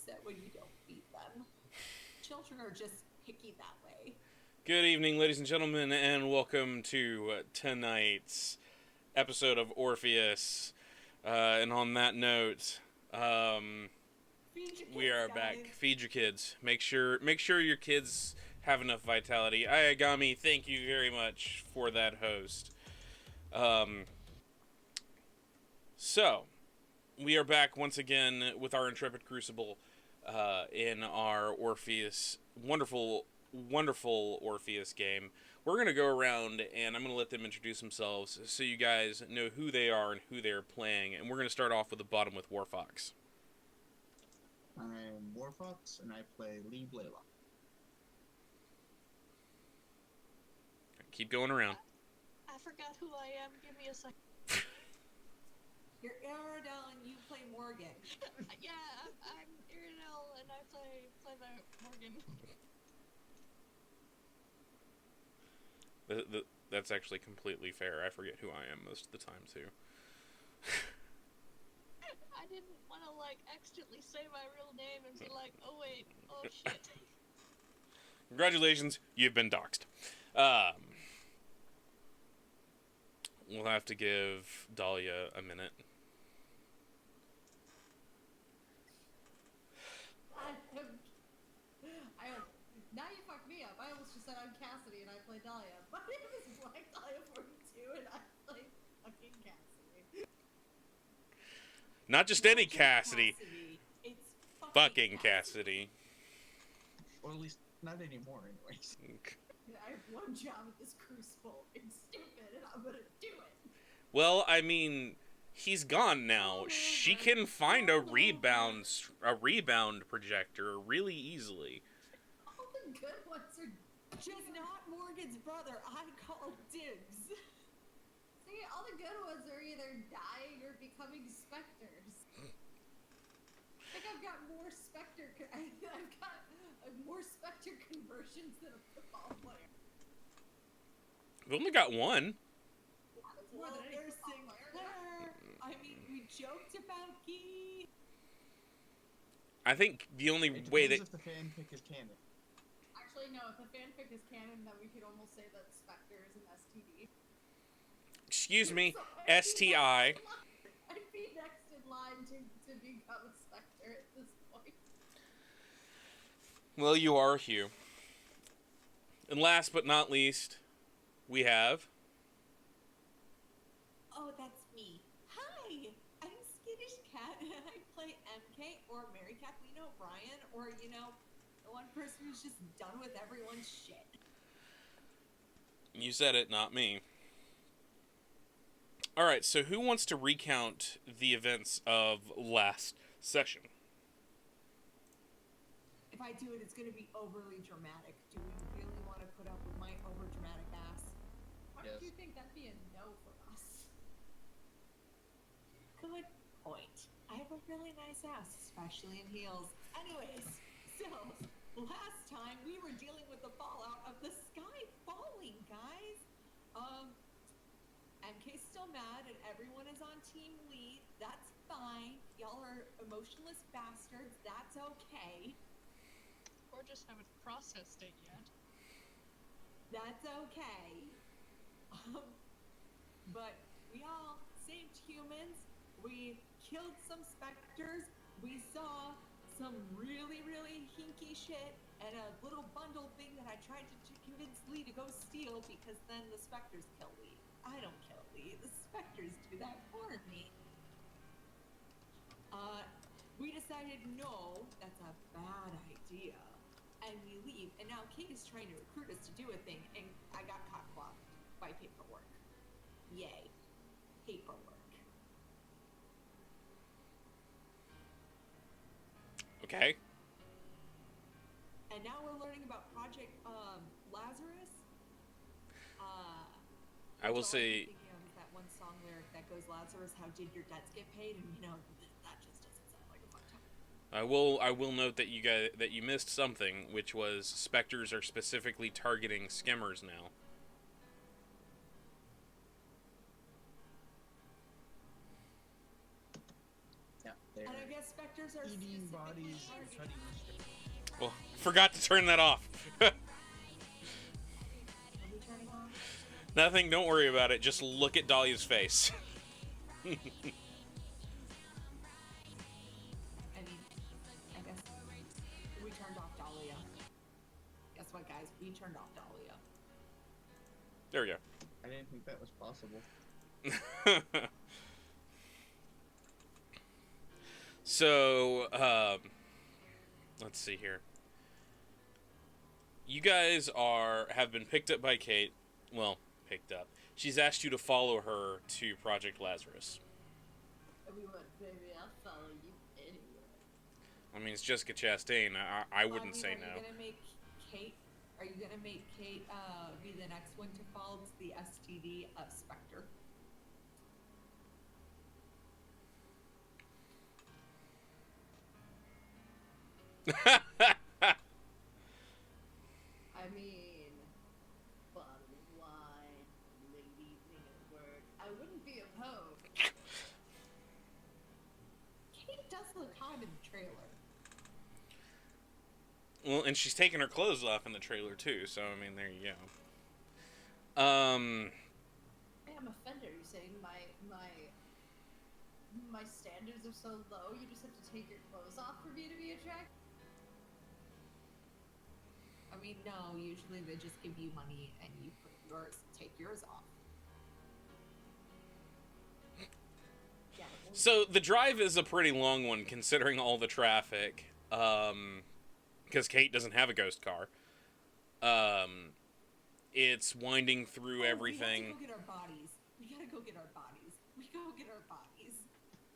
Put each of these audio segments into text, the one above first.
upset when you don't feed them. Children are just picky that way. Good evening, ladies and gentlemen, and welcome to tonight's episode of Orpheus. And on that note, we are back. Feed your kids. Make sure your kids have enough vitality. Ayagami, thank you very much for that host. So, we are back once again with our intrepid Crucible in our Orpheus, wonderful Orpheus game. We're going to go around and I'm going to let them introduce themselves so you guys know who they are and who they're playing. And we're going to start off with the bottom with Warfox. I'm Warfox and I play Lee Blaylock. Keep going around. I forgot who I am. Give me a second. You're Iredell and you play Morgan. Yeah, I'm Iredell and I play the Morgan. That's actually completely fair. I forget who I am most of the time, too. I didn't want to, accidentally say my real name and be like, oh wait, oh shit. Congratulations, you've been doxxed. We'll have to give Dahlia a minute. Now you fucked me up. I almost just said I'm Cassidy and I play Dahlia. My name is Black Dahlia 42 and I play fucking Cassidy. Not just any Cassidy. It's fucking Cassidy. Or at least not anymore, anyways. I have one job at this Crucible. It's stupid and I'm gonna do it. Well, I mean, he's gone now. She can find a rebound projector really easily. All the good ones are... She's not Morgan's brother. I call dibs. See, all the good ones are either dying or becoming specters. I think I've got more specter... I've got more specter conversions than a football player. We've only got one. Well, there's Sinclair. I mean, we joked about Gee. I think the only way that... if the fanfic is canon. Actually, no, if the fanfic is canon, then we could almost say that Spectre is an STD. Excuse me, So STI. I'd be next in line to become a Spectre at this point. Well, you are Hugh. And last but not least, we have... Oh, that's me. Hi, I'm Skittish Cat, and I play MK or Mary Kathleen O'Brien, or, the one person who's just done with everyone's shit. You said it, not me. Alright, so who wants to recount the events of last session? If I do it, it's going to be overly dramatic. Do we really want to put up with my over-dramatic ass? Why Yes. do you think that'd be a no for us? Good point. I have a really nice ass, especially in heels. Anyways, so last time we were dealing with the fallout of the sky falling, guys. MK's still mad and everyone is on Team Lee. That's fine. Y'all are emotionless bastards. That's okay. Or just haven't processed it yet. That's okay. But we all saved humans. We killed some specters. We saw some really, really hinky shit and a little bundle thing that I tried to convince Lee to go steal because then the specters kill Lee. I don't kill Lee. The specters do that for me. We decided no, that's a bad idea. And we leave, and now Kate is trying to recruit us to do a thing, and I got caught blocked by paperwork. Yay. Paperwork. Okay. And now we're learning about Project Lazarus. I will all say... I'm thinking of is that one song lyric that goes, Lazarus, how did your debts get paid? And that just doesn't sound like a fun time. I will note that you missed something, which was specters are specifically targeting skimmers now. Yeah, And I guess specters specters are Eating specifically bodies and targeted. cutting the strip. Well, forgot to turn that off. What are we turning on? Nothing, don't worry about it. Just look at Dahlia's face. I mean, I guess we turned off Dahlia. Guess what, guys? We turned off Dahlia. There we go. I didn't think that was possible. So, let's see here. You guys have been picked up by Kate. Well, picked up. She's asked you to follow her to Project Lazarus. Everyone, baby, I'll follow you anywhere. I mean, it's Jessica Chastain. I wouldn't say no. Are you gonna make Kate be the next one to fall to the STD of Spectre? I mean, bottle of wine, late evening at work. I wouldn't be opposed. Kate does look hot in the trailer. Well, and she's taking her clothes off in the trailer too. So I mean, there you go. I am offended. You're saying my standards are so low, you just have to take your clothes off for me to be attracted? I mean, no, usually they just give you money and you take yours off. Yeah. So the drive is a pretty long one considering all the traffic. Because Kate doesn't have a ghost car. It's winding through everything. We have to go get our bodies. We gotta go get our bodies. We go get our bodies.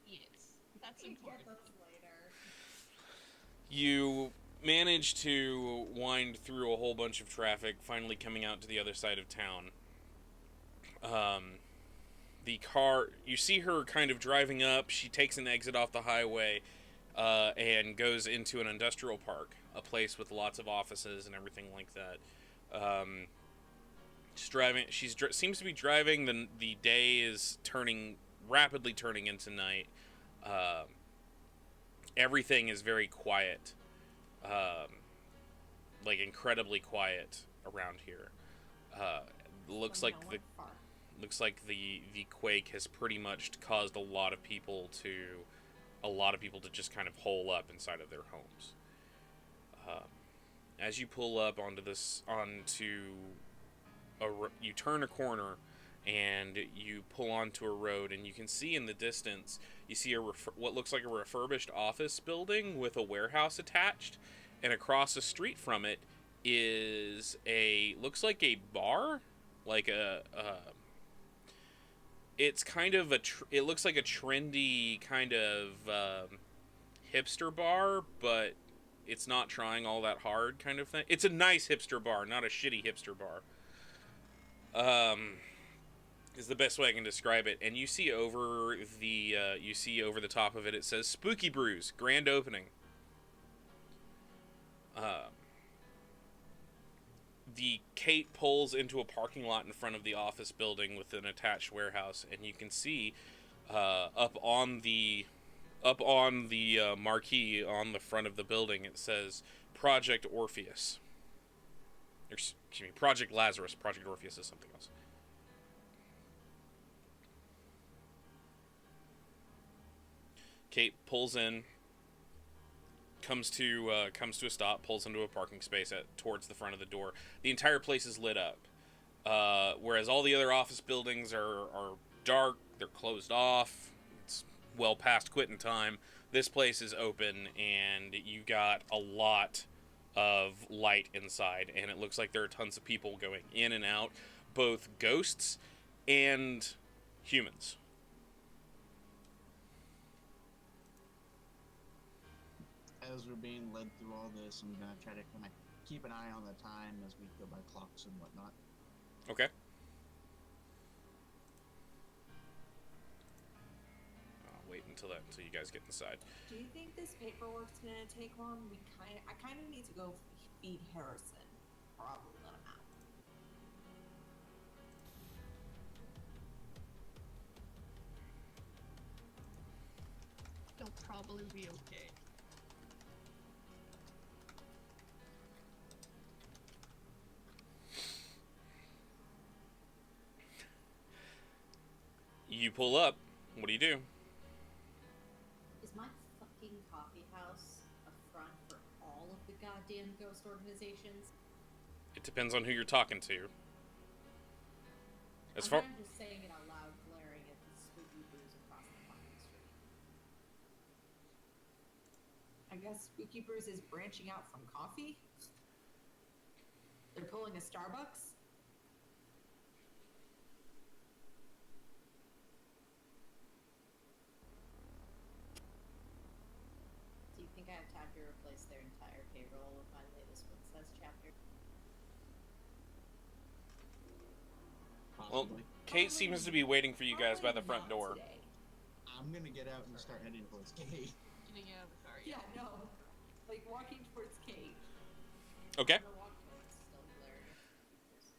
Yes, that's We important. get those later. You manage to wind through a whole bunch of traffic, finally coming out to the other side of town. The car, you see her kind of driving up. She takes an exit off the highway and goes into an industrial park, a place with lots of offices and everything like that. She's driving. Seems to be driving. The day is rapidly turning into night. Everything is very quiet, like incredibly quiet around here. Looks like the quake has pretty much caused a lot of people to just kind of hole up inside of their homes. As you pull up you turn a corner and you pull onto a road, and you can see in the distance, you see what looks like a refurbished office building with a warehouse attached, and across the street from it is looks like a bar, like it's kind of it looks like a trendy kind of hipster bar, but it's not trying all that hard kind of thing. It's a nice hipster bar, not a shitty hipster bar. Is the best way I can describe it. And you see over the top of it, it says Spooky Brews, grand opening. The Kate pulls into a parking lot in front of the office building with an attached warehouse, and you can see up on the marquee on the front of the building, it says Project Orpheus. Excuse me, Project Lazarus. Project Orpheus is something else. Kate pulls in, comes to a stop, pulls into a parking space towards the front of the door. The entire place is lit up, whereas all the other office buildings are dark. They're closed off. It's well past quitting time. This place is open, and you got a lot of light inside, and it looks like there are tons of people going in and out, both ghosts and humans. As we're being led through all this, I'm gonna try to kind of keep an eye on the time as we go by clocks and whatnot. Okay. I'll wait until you guys get inside. Do you think this paperwork's gonna take long? I kind of need to go feed Harrison. Probably let him out. He'll probably be okay. You pull up. What do you do? Is my fucking coffee house a front for all of the goddamn ghost organizations? It depends on who you're talking to. I'm kind of just saying it out loud, glaring at the spooky booze across the fucking street. I guess Spooky Brews is branching out from coffee. They're pulling a Starbucks. Do you think I have time to replace their entire payroll with my latest Princess chapter? Well, Possibly. Kate seems to be waiting for you guys by the front Probably door. not today. I'm gonna get out and start heading towards Kate. Getting out of the car. Yeah, no. Like walking towards Kate. Okay. I'm gonna walk towards, still glaring at the speakers.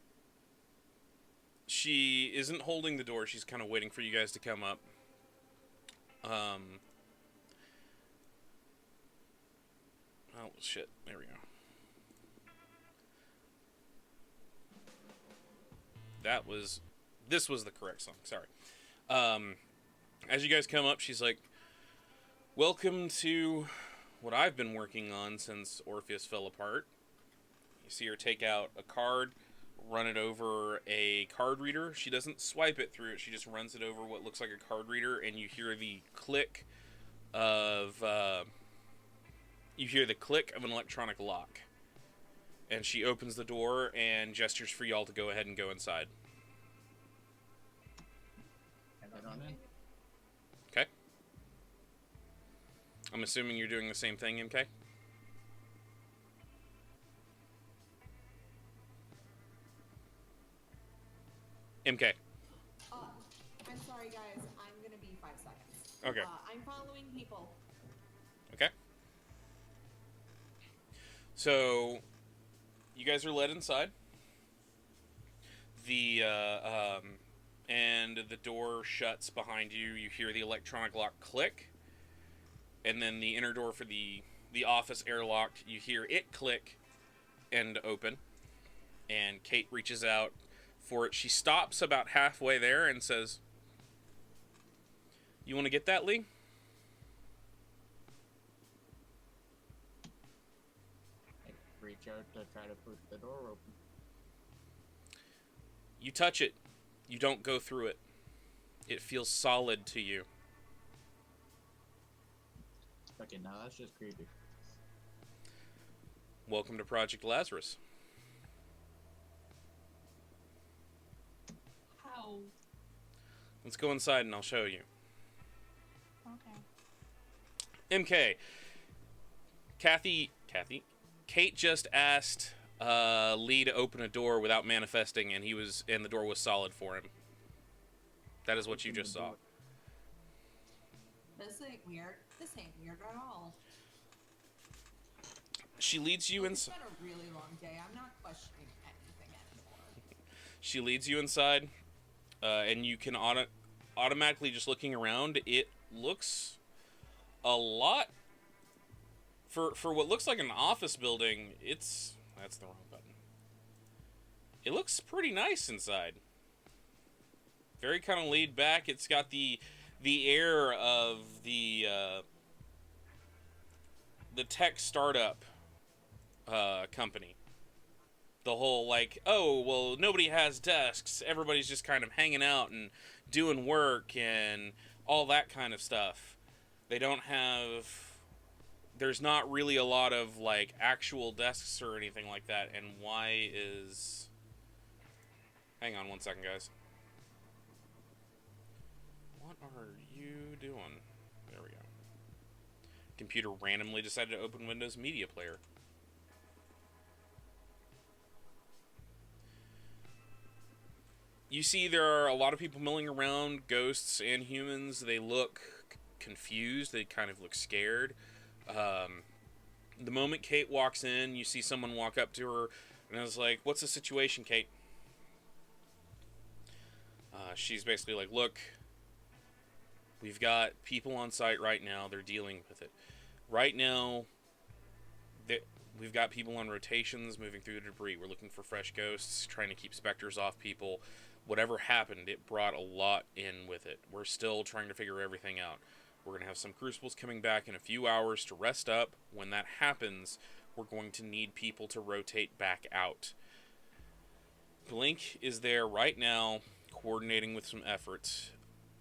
She isn't holding the door. She's kind of waiting for you guys to come up. Oh, shit. There we go. This was the correct song. Sorry. As you guys come up, she's like, welcome to what I've been working on since Orpheus fell apart. You see her take out a card, run it over a card reader. She doesn't swipe it through it. She just runs it over what looks like a card reader, and you hear the click of an electronic lock. And she opens the door and gestures for y'all to go ahead and go inside. Head on in. Okay. I'm assuming you're doing the same thing, MK? MK. I'm sorry, guys. I'm gonna be 5 seconds. Okay. I'm following people. Okay. So, you guys are led inside. And the door shuts behind you. You hear the electronic lock click. And then the inner door for the office airlocked. You hear it click and open. And Kate reaches out for it. She stops about halfway there and says, "You want to get that, Lee?" I reach out to try to push the door open. You touch it. You don't go through it. It feels solid to you. Okay, now that's just creepy. Welcome to Project Lazarus. How? Let's go inside and I'll show you. Okay. MK. Kate just asked Lee to open a door without manifesting, and the door was solid for him. That is what you just saw. This ain't weird. This ain't weird at all. She leads you It's inside. been a really long day. I'm not questioning anything anymore. She leads you inside, and you can automatically, just looking around, it looks a lot for what looks like an office building. That's the wrong button. It looks pretty nice inside. Very kind of laid back. It's got the air of the tech startup company. The whole like, oh, well, nobody has desks. Everybody's just kind of hanging out and doing work and all that kind of stuff. They don't have... There's not really a lot of, like, actual desks or anything like that. And why is... Hang on 1 second, guys. What are you doing? There we go. Computer randomly decided to open Windows Media Player. You see there are a lot of people milling around, ghosts and humans. They look confused. They kind of look scared. The moment Kate walks in, you see someone walk up to her and is like, "What's the situation, Kate?" She's basically like, "Look, we've got people on site right now. They're dealing with it. Right now, We've got people on rotations moving through the debris. We're looking for fresh ghosts, trying to keep specters off people. Whatever happened, it brought a lot in with it. We're still trying to figure everything out. We're going to have some Crucibles coming back in a few hours to rest up. When that happens, we're going to need people to rotate back out. Blink is there right now, coordinating with some efforts.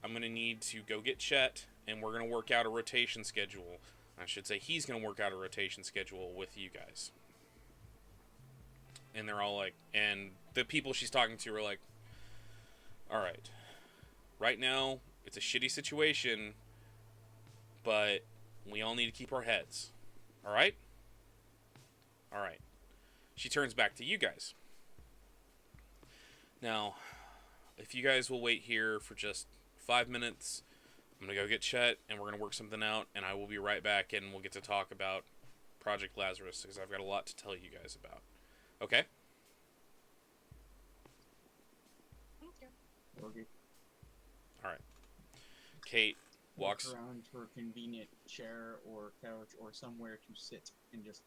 I'm going to need to go get Chet, and we're going to work out a rotation schedule. I should say he's going to work out a rotation schedule with you guys. And they're all like, and the people she's talking to are like, alright, right now, it's a shitty situation, but we all need to keep our heads. Alright? Alright. She turns back to you guys. Now, if you guys will wait here for just 5 minutes, I'm going to go get Chet, and we're going to work something out, and I will be right back, and we'll get to talk about Project Lazarus, because I've got a lot to tell you guys about. Okay? Okay. Alright. Kate walks... Walk around to a convenient chair or couch or somewhere to sit and just...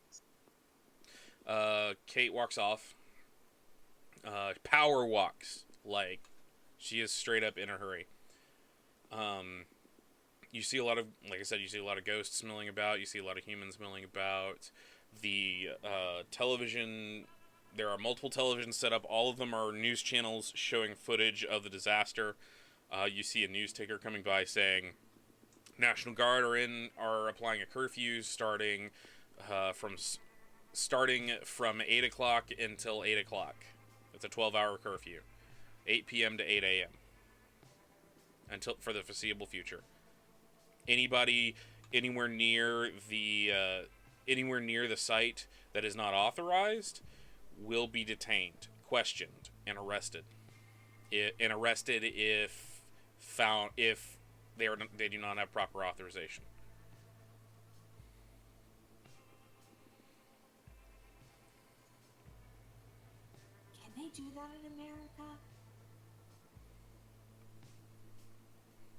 Kate walks off. Power walks. Like, she is straight up in a hurry. You see a lot of, like I said, you see a lot of ghosts milling about. You see a lot of humans milling about. The television, there are multiple televisions set up. All of them are news channels showing footage of the disaster. You see a news ticker coming by saying, National Guard are applying a curfew starting from 8 o'clock until 8 o'clock. It's a 12-hour curfew. 8 p.m. to 8 a.m. until for the foreseeable future. Anybody anywhere near the site that is not authorized will be detained, questioned, and arrested. If they do not have proper authorization. Can they do that in America?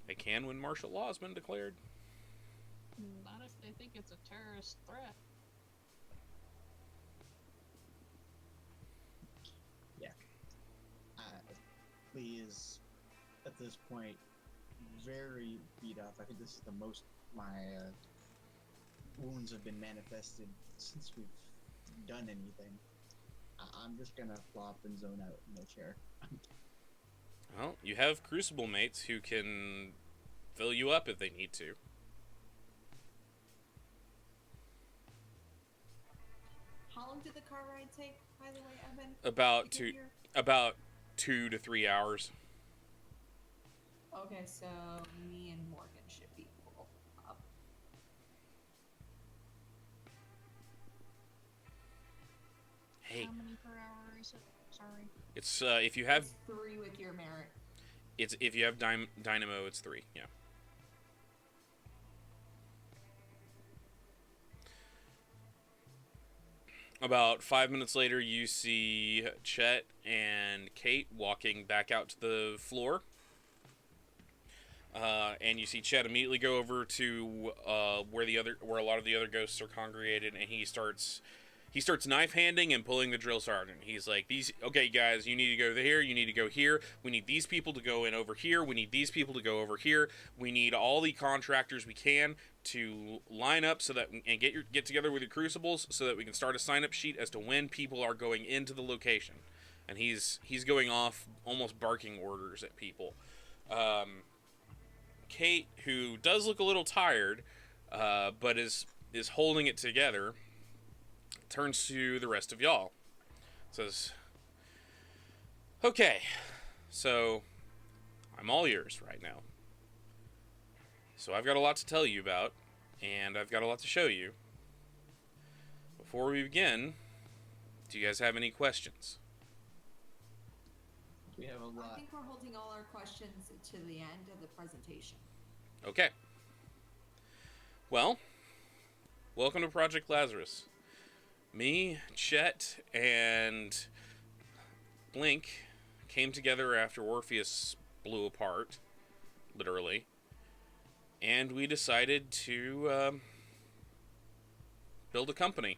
They can when martial law has been declared. Not if they think it's a terrorist threat. Yeah. Lee is, at this point, very beat up. I think this is the most my wounds have been manifested since we've done anything. I'm just gonna flop and zone out in the chair. Well, you have Crucible mates who can fill you up if they need to. How long did the car ride take, by the way, Evan? About to get here? 2 to 3 hours. Okay, so me and Morgan should be full up. Hey, How many per hour is it? Sorry. it's if you have It's 3 with your merit. if you have Dynamo, it's 3. Yeah. About 5 minutes later, you see Chet and Kate walking back out to the floor. And you see Chet immediately go over to where a lot of the other ghosts are congregated, and he starts knife handing and pulling the drill sergeant. He's like, okay guys, you need to go here, you need to go here, we need these people to go in over here, we need these people to go over here, we need all the contractors we can to line up so that and get together with your Crucibles so that we can start a sign-up sheet as to when people are going into the location. And he's going off almost barking orders at people. Kate, who does look a little tired, but is holding it together, turns to the rest of y'all. Says, okay, so I'm all yours right now. So I've got a lot to tell you about, and I've got a lot to show you. Before we begin, do you guys have any questions? We have a I lot. think we're holding all our questions to the end of the presentation. Okay. Well, welcome to Project Lazarus. Me, Chet, and Blink came together after Orpheus blew apart, literally, and we decided to build a company.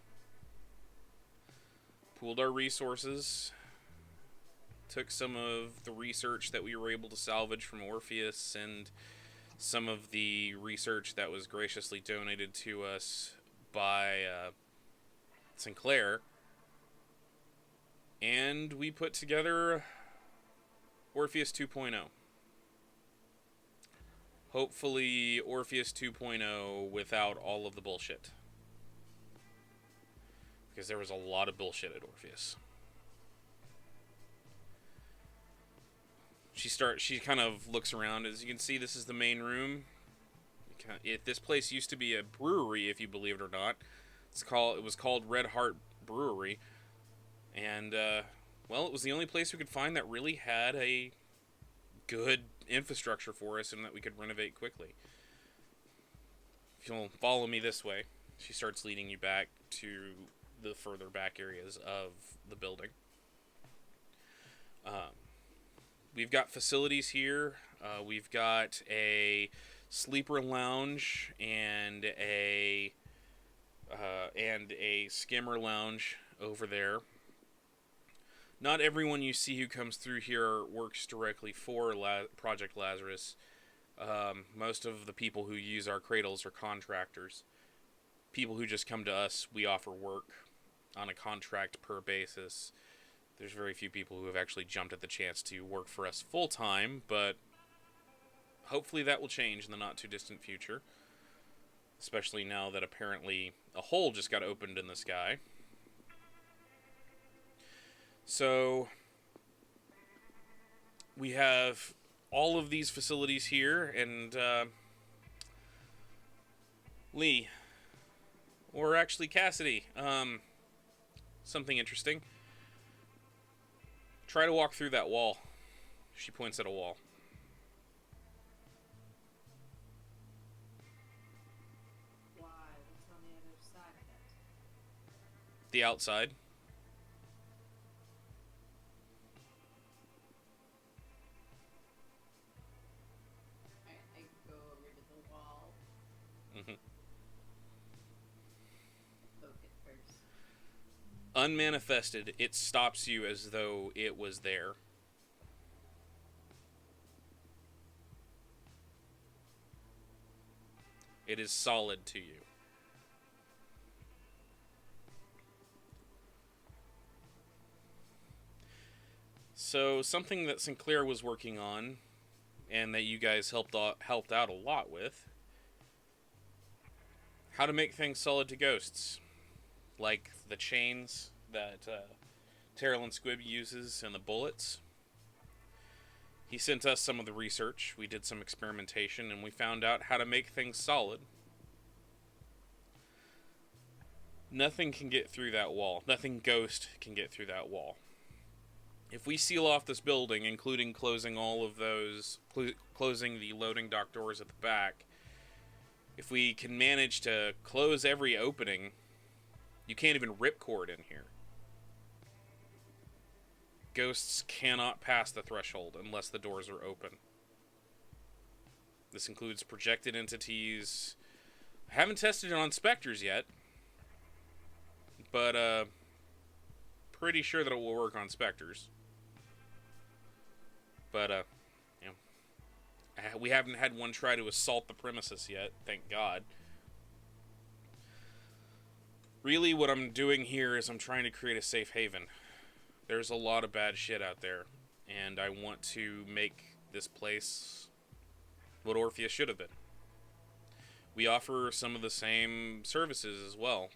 pooled our resources, took some of the research that we were able to salvage from Orpheus and some of the research that was graciously donated to us by Sinclair, and we put together Orpheus 2.0. Hopefully Orpheus 2.0 without all of the bullshit. Because there was a lot of bullshit at Orpheus. She kind of looks around. As you can see, this is the main room. This place used to be a brewery, if you believe it or not. It was called Red Heart Brewery. And, well, it was the only place we could find that really had a good infrastructure for us and that we could renovate quickly. If you'll follow me this way, she starts leading you back to the further back areas of the building. We've got facilities here. We've got a sleeper lounge and a skimmer lounge over there. Not everyone you see who comes through here works directly for Project Lazarus. Most of the people who use our cradles are contractors. People who just come to us, we offer work on a contract per basis. There's very few people who have actually jumped at the chance to work for us full-time, but hopefully that will change in the not-too-distant future. Especially now that apparently a hole just got opened in the sky. So, we have all of these facilities here, and Lee, or actually Cassidy, something interesting. Try to walk through that wall. She points at a wall. Why? What's on the other side of it? The outside. I go over to the wall. Mm-hmm. Poke it first. Unmanifested, it stops you as though it was there. It is solid to you. So, something that Sinclair was working on, and that you guys helped out a lot with, how to make things solid to ghosts. Like the chains that Terrell and Squibb uses and the bullets. He sent us some of the research. We did some experimentation and we found out how to make things solid. Nothing can get through that wall. Nothing ghost can get through that wall. If we seal off this building, including closing all of those, closing the loading dock doors at the back, if we can manage to close every opening, you can't even ripcord in here. Ghosts cannot pass the threshold unless the doors are open. This includes projected entities. I haven't tested it on specters yet, but pretty sure that it will work on specters. But you know, we haven't had one try to assault the premises yet, thank God. Really, what I'm doing here is I'm trying to create a safe haven. There's a lot of bad shit out there, and I want to make this place what Orpheus should have been. We offer some of the same services as well.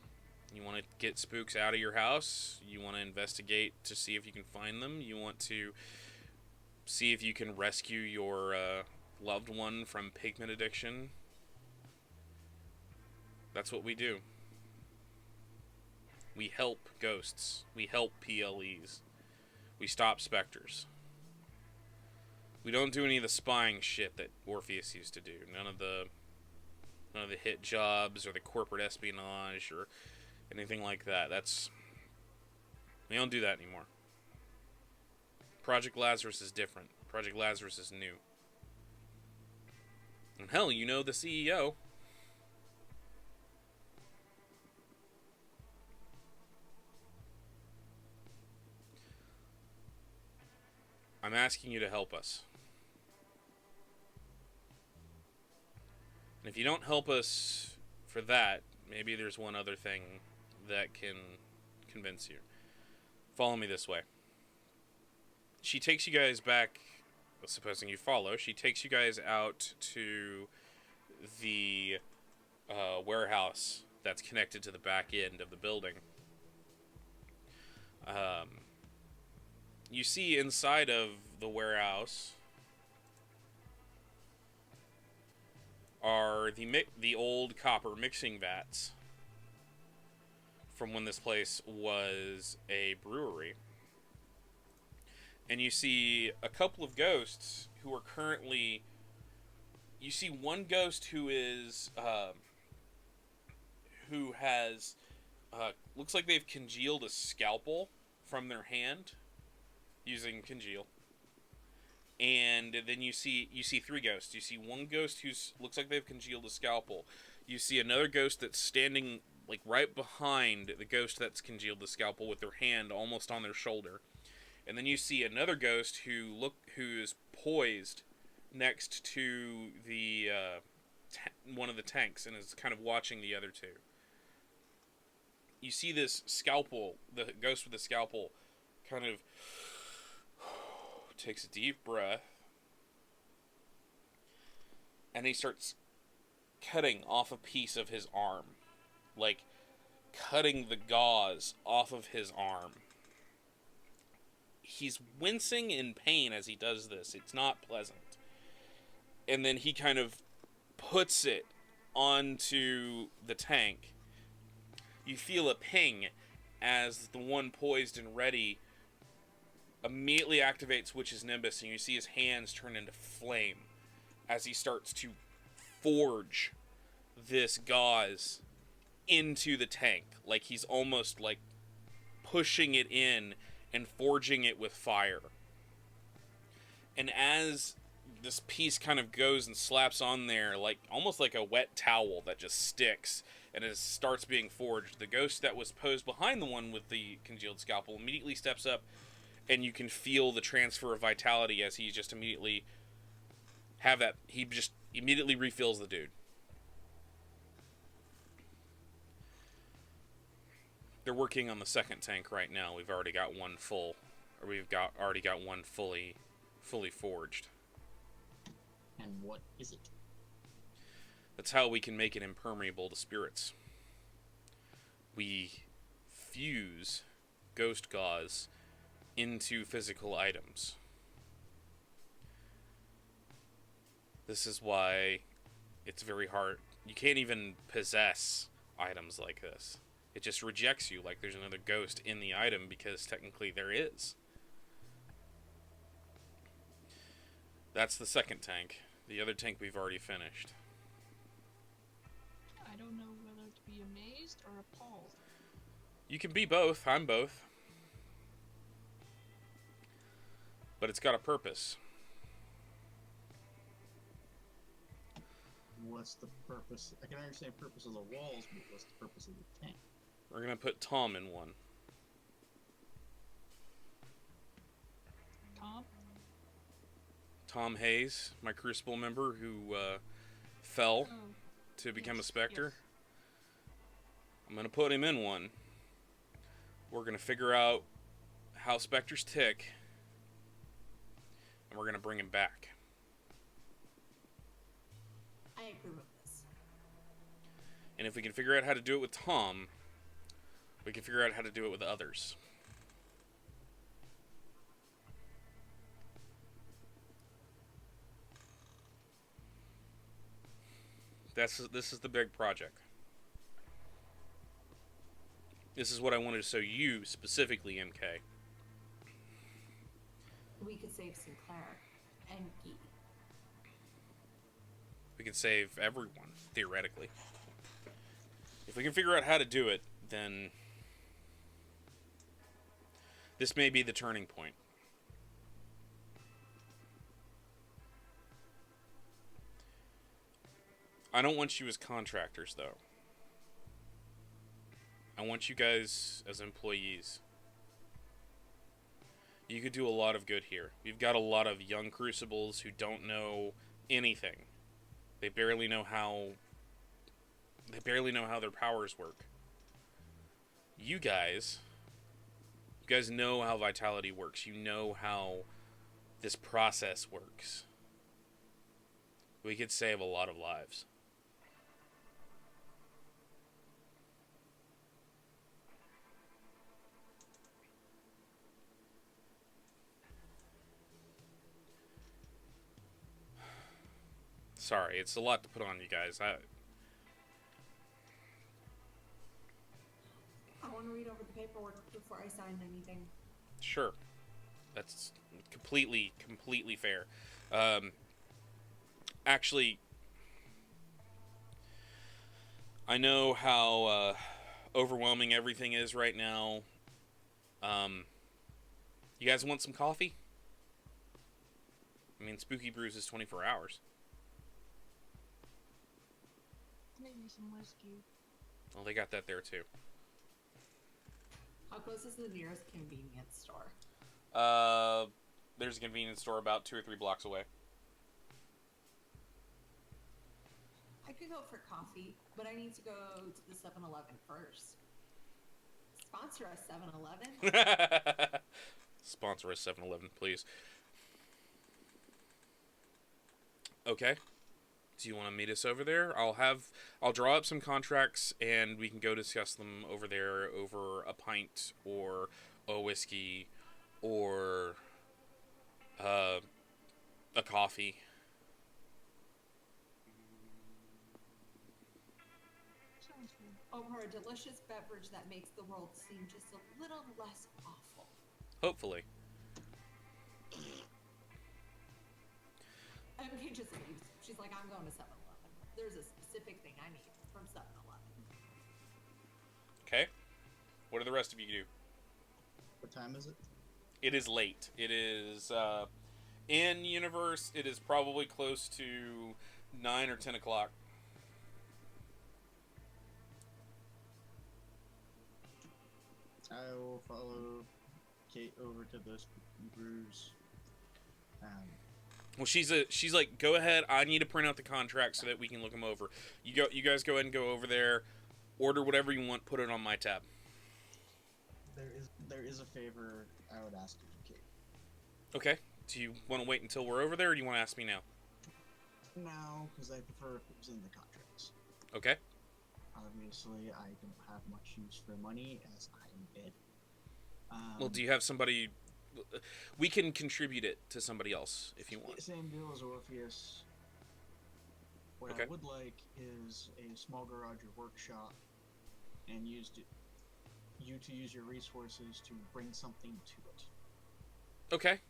You want to get spooks out of your house, you want to investigate to see if you can find them, you want to see if you can rescue your loved one from pigment addiction. That's what we do. We help ghosts. We help PLEs. We stop specters. We don't do any of the spying shit that Orpheus used to do. None of the hit jobs or the corporate espionage or anything like that. We don't do that anymore. Project Lazarus is different. Project Lazarus is new. And hell, you know the CEO. I'm asking you to help us. And if you don't help us for that, maybe there's one other thing that can convince you. Follow me this way. She takes you guys back, supposing you follow, she takes you guys out to the warehouse that's connected to the back end of the building. You see inside of the warehouse are the old copper mixing vats from when this place was a brewery. And you see a couple of ghosts who are currently... You see one ghost who is... who has... looks like they've congealed a scalpel from their hand using congeal. And then you see three ghosts. You see one ghost who looks like they've congealed a scalpel. You see another ghost that's standing like right behind the ghost that's congealed the scalpel with their hand almost on their shoulder. And then you see another ghost who is poised next to the one of the tanks and is kind of watching the other two. You see this scalpel, the ghost with the scalpel, kind of takes a deep breath, and he starts cutting off a piece of his arm, like cutting the gauze off of his arm. He's wincing in pain as he does this. It's not pleasant. And then he kind of puts it onto the tank. You feel a ping as the one poised and ready immediately activates Witch's Nimbus, and you see his hands turn into flame as he starts to forge this gauze into the tank. Like he's almost like pushing it in and forging it with fire. And as this piece kind of goes and slaps on there, like almost like a wet towel that just sticks, and it starts being forged, the ghost that was posed behind the one with the congealed scalpel immediately steps up, and you can feel the transfer of vitality as he just immediately immediately refills the dude. They're working on the second tank right now. We've already got one full, or already got one fully forged. And what is it? That's how we can make it impermeable to spirits. We fuse ghost gauze into physical items. This is why it's very hard. You can't even possess items like this. It just rejects you like there's another ghost in the item, because technically there is. That's the second tank. The other tank we've already finished. I don't know whether to be amazed or appalled. You can be both. I'm both. But it's got a purpose. What's the purpose? I can understand the purpose of the walls, but what's the purpose of the tank? We're going to put Tom in one. Tom? Tom Hayes, my Crucible member who fell Oh, to become a yes, Spectre. yes. I'm going to put him in one. We're going to figure out how Spectres tick, and we're going to bring him back. I agree with this. And if we can figure out how to do it with Tom, we can figure out how to do it with others. This is the big project. This is what I wanted to show you specifically, MK. We could save Sinclair and Guy. We could save everyone, theoretically. If we can figure out how to do it, then this may be the turning point. I don't want you as contractors, though. I want you guys as employees. You could do a lot of good here. You've got a lot of young Crucibles who don't know anything. They barely know how their powers work. You guys know how vitality works. You know how this process works. We could save a lot of lives. Sorry, it's a lot to put on you guys. I want to read over the paperwork before I sign anything. Sure. That's completely fair. Actually, I know how overwhelming everything is right now. You guys want some coffee? I mean, Spooky Brews is 24 hours. Maybe some whiskey. Well, they got that there too. How close is the nearest convenience store? There's a convenience store about 2 or 3 blocks away. I could go for coffee, but I need to go to the 7-Eleven first. Sponsor us, 7-Eleven. Sponsor us, 7-Eleven, please. Okay. Do you want to meet us over there? I'll draw up some contracts and we can go discuss them over there over a pint or a whiskey or a coffee. Sounds good. Over a delicious beverage that makes the world seem just a little less awful. Hopefully. MK just leaves. She's like, I'm going to 7-Eleven. There's a specific thing I need from 7-Eleven. Okay. What do the rest of you do? What time is it? It is late. It is, in universe, it is probably close to 9 or 10 o'clock. I will follow Kate over to the Spooky Brews. Well, she's like, go ahead. I need to print out the contract so that we can look them over. You guys go ahead and go over there, order whatever you want, put it on my tab. There is a favor I would ask of you, Kate. Okay. Do you want to wait until we're over there, or do you want to ask me now? No, because I prefer if it was in the contracts. Okay. Obviously, I don't have much use for money as I am dead. Well, do you have somebody? We can contribute it to somebody else if you want. Same deal as Orpheus. What Okay. I would like is a small garage or workshop, and you to use your resources to bring something to it. Okay.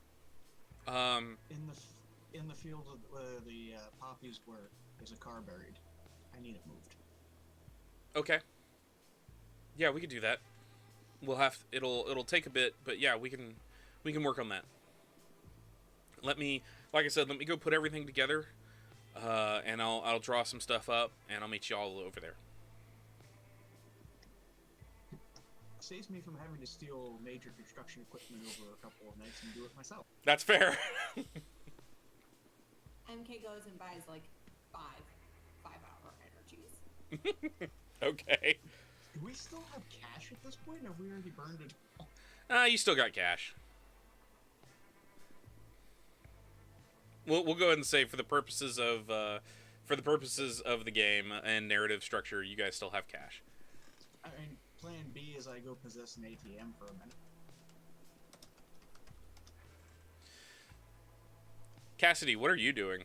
In the field where the poppies were, there's a car buried. I need it moved. Okay. Yeah, we could do that. It'll take a bit, but yeah, we can work on that. Like I said, let me go put everything together, and I'll draw some stuff up, and I'll meet you all over there. Saves me from having to steal major construction equipment over a couple of nights and do it myself. That's fair. MK goes and buys like 5-hour energies. Okay. Do we still have cash at this point, or have we already burned it all? You still got cash. We'll go ahead and say for the purposes of the game and narrative structure, you guys still have cash. I mean, plan B is I go possess an ATM for a minute. Cassidy, what are you doing?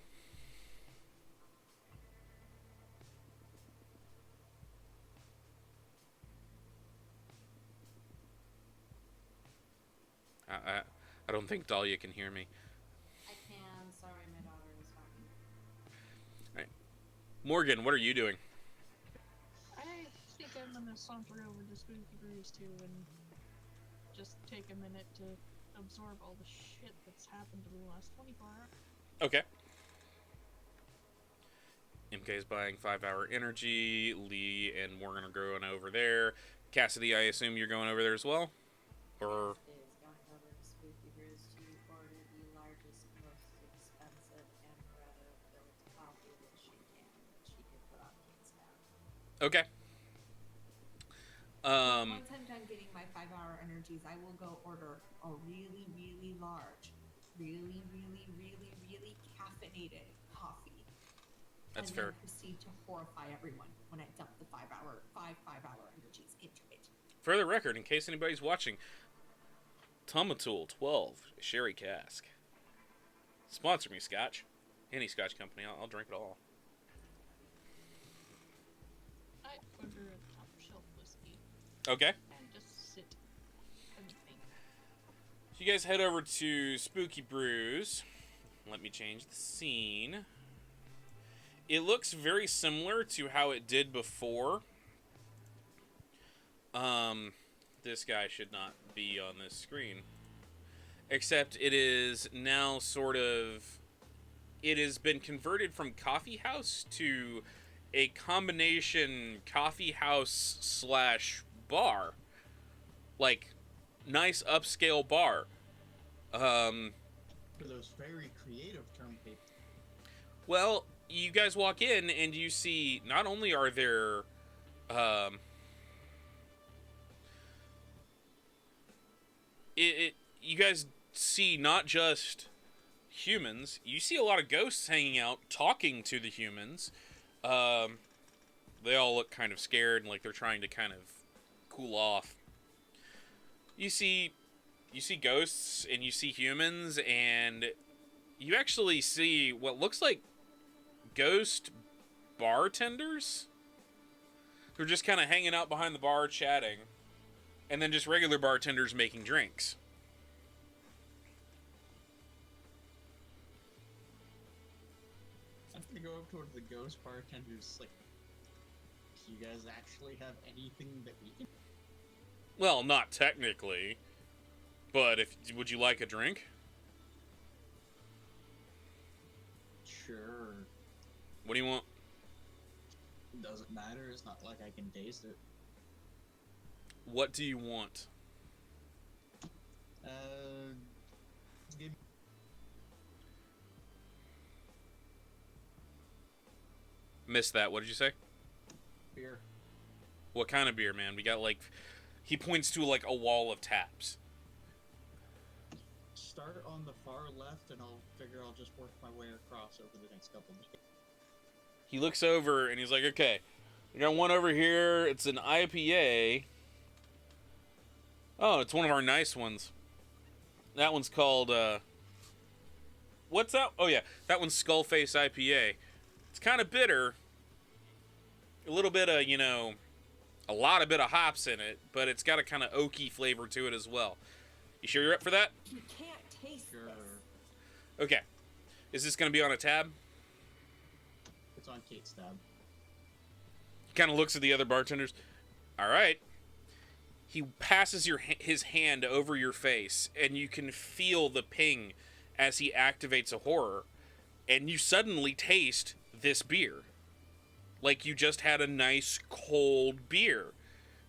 I don't think Dahlia can hear me. I can. Sorry, my daughter was talking. Morgan, what are you doing? I think I'm gonna saunter over to Spooky Brews too and just take a minute to absorb all the shit that's happened in the last 24 hours. Okay. MK's buying 5-hour energy. Lee and Morgan are going over there. Cassidy, I assume you're going over there as well? Or Is going over to Spooky Brews. Okay. Once I'm done getting my 5-hour energies, I will go order a really, really large, really, really, really, really caffeinated coffee. That's and fair. then proceed to horrify everyone when I dump the 5-hour energies into it. For the record, in case anybody's watching, Tomatul 12 Sherry Cask. Sponsor me, Scotch. Any Scotch company, I'll drink it all. I order a top shelf whiskey Okay. and just sit and think. So you guys head over to Spooky Brews. Let me change the scene. It looks very similar to how it did before. This guy should not be on this screen. Except it is now sort of... It has been converted from coffee house to a combination coffee house slash bar. Like, nice upscale bar. For those very creative term papers. Well, you guys walk in and you see not only are there you guys see not just humans, you see a lot of ghosts hanging out talking to the humans. They all look kind of scared and like they're trying to kind of cool off. You see ghosts and you see humans, and you actually see what looks like ghost bartenders who are just kind of hanging out behind the bar chatting, and then just regular bartenders making drinks. I'm gonna go up toward the ghost bartenders, like, do you guys actually have anything that we can... Well, not technically, but would you like a drink? Sure. What do you want? Doesn't matter, it's not like I can taste it. What do you want? Give me... Missed that. What did you say? beer. What kind of beer, man? We got like... He points to like a wall of taps. Start on the far left, and I'll figure I'll just work my way across over the next couple of days. He looks over and he's like, okay, we got one over here. It's an IPA. Oh, it's one of our nice ones. That one's called, what's that? Oh, yeah, that one's Skullface IPA. It's kind of bitter. A little bit of, a lot of bit of hops in it, but it's got a kind of oaky flavor to it as well. You sure you're up for that? You can't taste Sure. this. Okay. Is this going to be on a tab? It's on Kate's tab. He kind of looks at the other bartenders. All right. He passes his hand over your face, and you can feel the ping as he activates a horror, and you suddenly taste this beer. Like you just had a nice cold beer.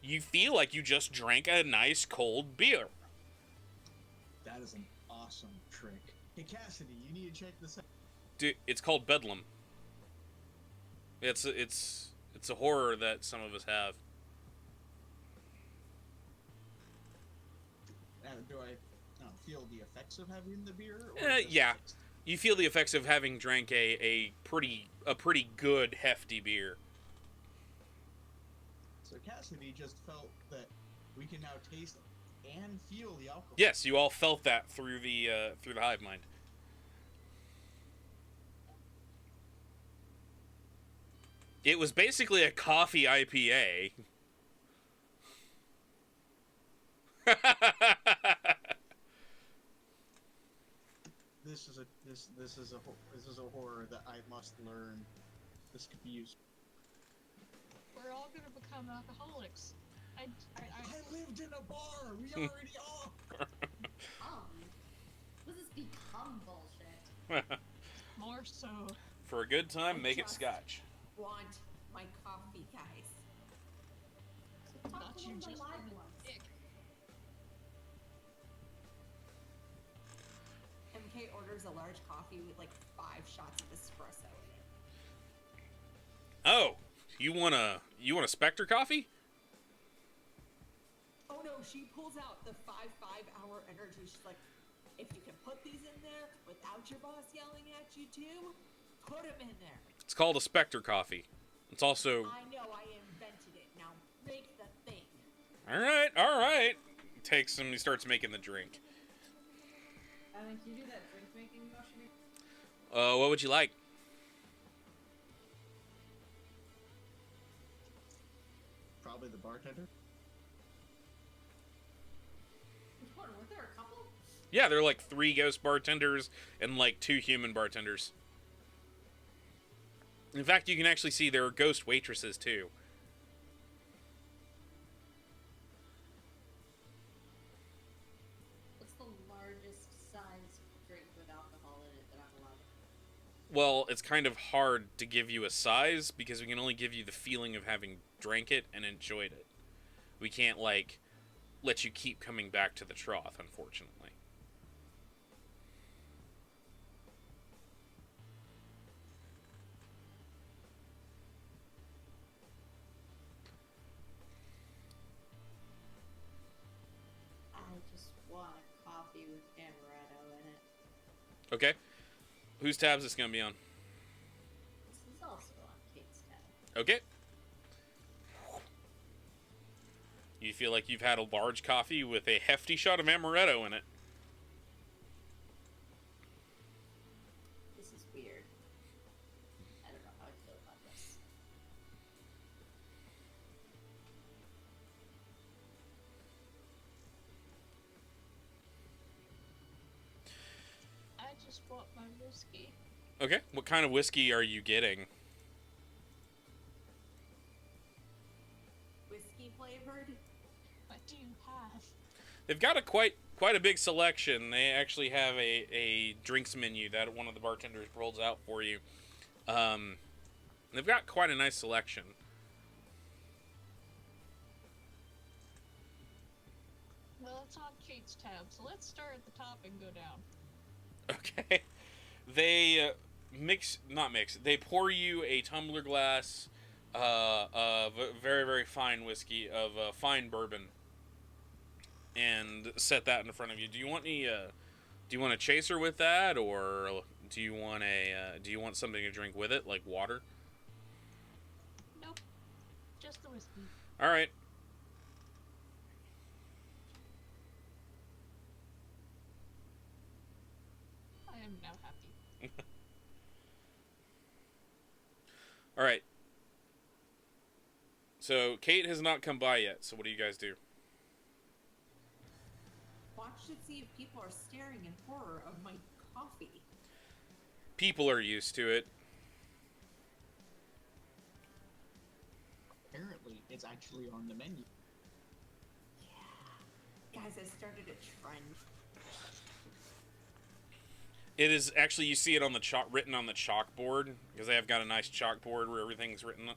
You feel like you just drank a nice cold beer. That is an awesome trick. Hey Cassidy, you need to check this out. Dude, it's called Bedlam. It's a horror that some of us have. Do I feel the effects of having the beer? Or just Yeah. taste? You feel the effects of having drank a pretty good hefty beer. So Cassidy just felt that we can now taste and feel the alcohol. Yes, you all felt that through the hive mind. It was basically a coffee IPA. This is a horror that I must learn. This could be used. We're all gonna become alcoholics. I lived in a bar. We already are. This has become bullshit. more so. For a good time, make it Just scotch. Want my coffee, guys. So talk Thought to you one of the just live wanted ones. dick. MK orders a large coffee with like 5 shots of espresso in it. Oh, You want a Spectre coffee? Oh no, she pulls out the 5-hour energy. She's like, if you can put these in there without your boss yelling at you too, put them in there. It's called a Spectre coffee. It's also... I know, I invented it. Now make the thing. All right. Takes him, he starts making the drink. Can you do that drink making motion? What would you like? Probably the bartender. Were there a couple? Yeah, there are like 3 ghost bartenders and like 2 human bartenders. In fact, you can actually see there are ghost waitresses too. What's the largest size drink with alcohol in it that I'm allowed? Well, it's kind of hard to give you a size because we can only give you the feeling of having drank it and enjoyed it. We can't, like, let you keep coming back to the trough, unfortunately. I just want a coffee with amaretto in it. Okay. Whose tab is this going to be on? This is also on Kate's tab. Okay. You feel like you've had a large coffee with a hefty shot of amaretto in it. This is weird. I don't know how I feel about this. I just bought my whiskey. Okay. What kind of whiskey are you getting? Whiskey flavored? What do you have? They've got a quite a big selection. They actually have a drinks menu that one of the bartenders rolls out for you. They've got quite a nice selection. Well, it's on Kate's tab, so let's start at the top and go down. Okay. They they pour you a tumbler glass of very, very fine whiskey, of fine bourbon, and set that in front of you. Do you want a chaser with that, or do you want something to drink with it, like water? Nope. Just the whiskey. All right. I am now happy. All right. So Kate has not come by yet. So what do you guys do? Watch to see if people are staring in horror of my coffee. People are used to it. Apparently, it's actually on the menu. Yeah. Guys, I started a trend. It is actually, you see it on the written on the chalkboard, because they have got a nice chalkboard where everything's written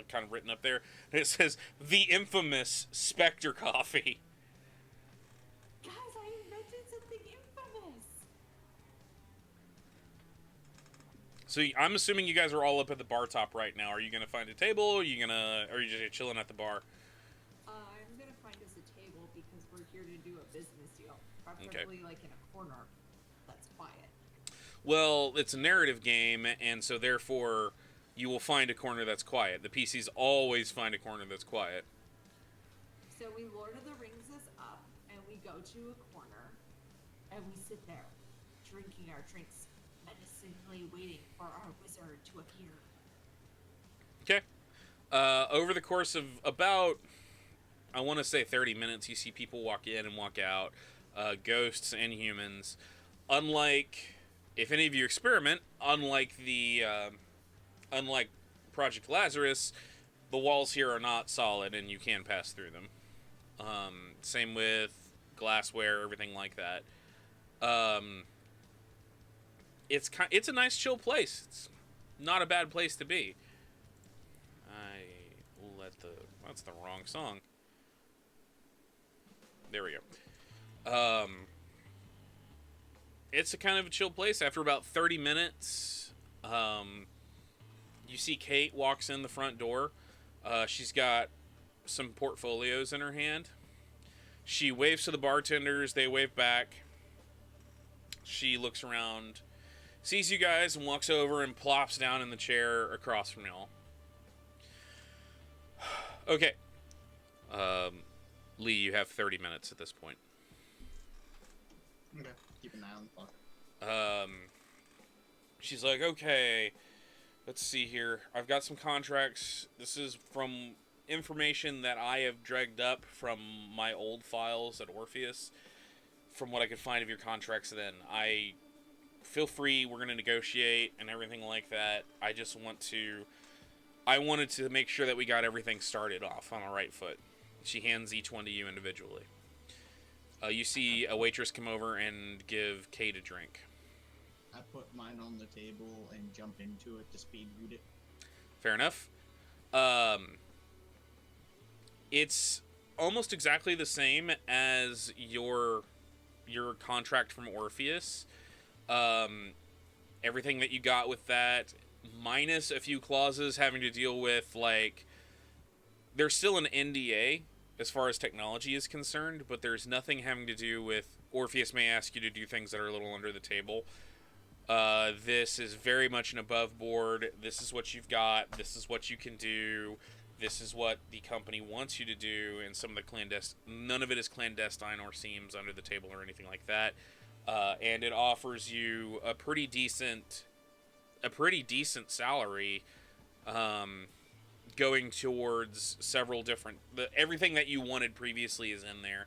kind of written up there. And it says the infamous Spectre coffee. Guys, I invented something infamous. So I'm assuming you guys are all up at the bar top right now. Are you gonna find a table? Or are you just chilling at the bar? I'm gonna find us a table because we're here to do a business deal. Preferably like in a corner that's quiet. Well, it's a narrative game, and so therefore you will find a corner that's quiet. The PCs always find a corner that's quiet. So we Lord of the Rings this up, and we go to a corner, and we sit there, drinking our drinks, menacingly waiting for our wizard to appear. Okay. Over the course of about, I want to say 30 minutes, you see people walk in and walk out, ghosts and humans. Unlike, if any of you experiment, unlike Project Lazarus, the walls here are not solid and you can pass through them. Same with glassware, everything like that. It's a nice chill place. It's not a bad place to be. That's the wrong song. There we go. It's a kind of a chill place. After about 30 minutes, you see Kate walks in the front door. She's got some portfolios in her hand. She waves to the bartenders. They wave back. She looks around, sees you guys, and walks over and plops down in the chair across from y'all. Okay. Lee, you have 30 minutes at this point. Okay. Keep an eye on the clock. She's like, okay, let's see here. I've got some contracts. This is from information that I have dragged up from my old files at Orpheus, from what I could find of your contracts then. I feel free, we're going to negotiate and everything like that. I wanted to make sure that we got everything started off on the right foot. She hands each one to you individually. You see a waitress come over and give Kate a drink. I put mine on the table and jump into it to speed read it. Fair enough. It's almost exactly the same as your contract from Orpheus. Everything that you got with that, minus a few clauses having to deal with, like, there's still an NDA as far as technology is concerned, but there's nothing having to do with Orpheus may ask you to do things that are a little under the table. This is very much an above board. This is what you've got. This is what you can do. This is what the company wants you to do. And some of the none of it is clandestine or seems under the table or anything like that. And it offers you a pretty decent salary, going towards several different. Everything that you wanted previously is in there.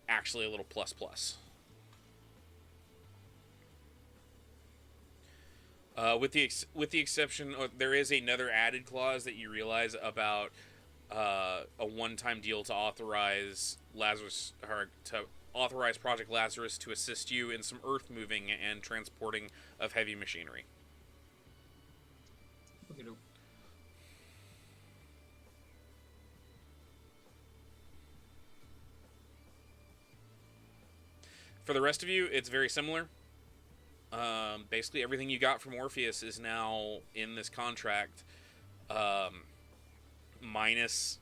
Actually, a little plus plus. With the exception, there is another added clause that you realize about a one-time deal to authorize Project Lazarus to assist you in some earth moving and transporting of heavy machinery. Okay, no. For the rest of you, it's very similar. Basically, everything you got from Orpheus is now in this contract, minus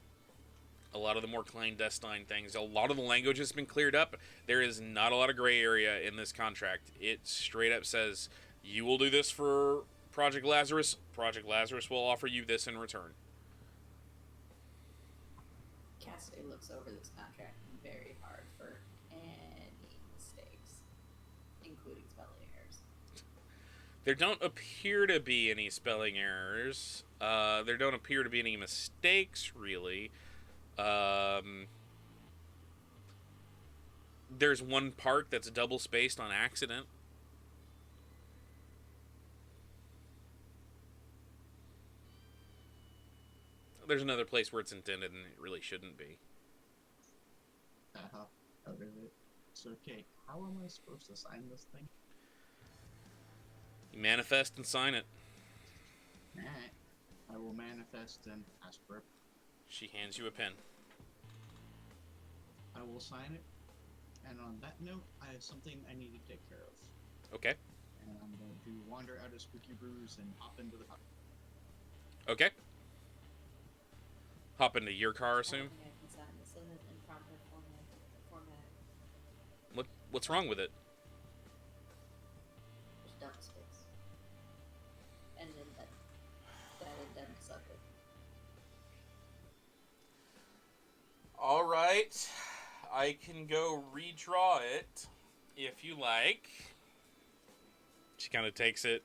a lot of the more clandestine things. A lot of the language has been cleared up. There is not a lot of gray area in this contract. It straight up says, you will do this for Project Lazarus. Project Lazarus will offer you this in return. Cassidy looks over this contract very hard for any mistakes, including spelling errors. There don't appear to be any spelling errors. There don't appear to be any mistakes, really. There's one part that's double spaced on accident. There's another place where it's indented and it really shouldn't be. Out of it. So, okay, how am I supposed to sign this thing? You manifest and sign it. Alright. I will manifest and ask for it. She hands you a pen. I will sign it. And on that note, I have something I need to take care of. Okay. And I'm going to wander out of Spooky Brews and hop into the car. Okay. Hop into your car, I assume? I can sign this in proper format. What's wrong with it? There's double space. And then that indent sucker. All right. I can go redraw it if you like. She kind of takes it.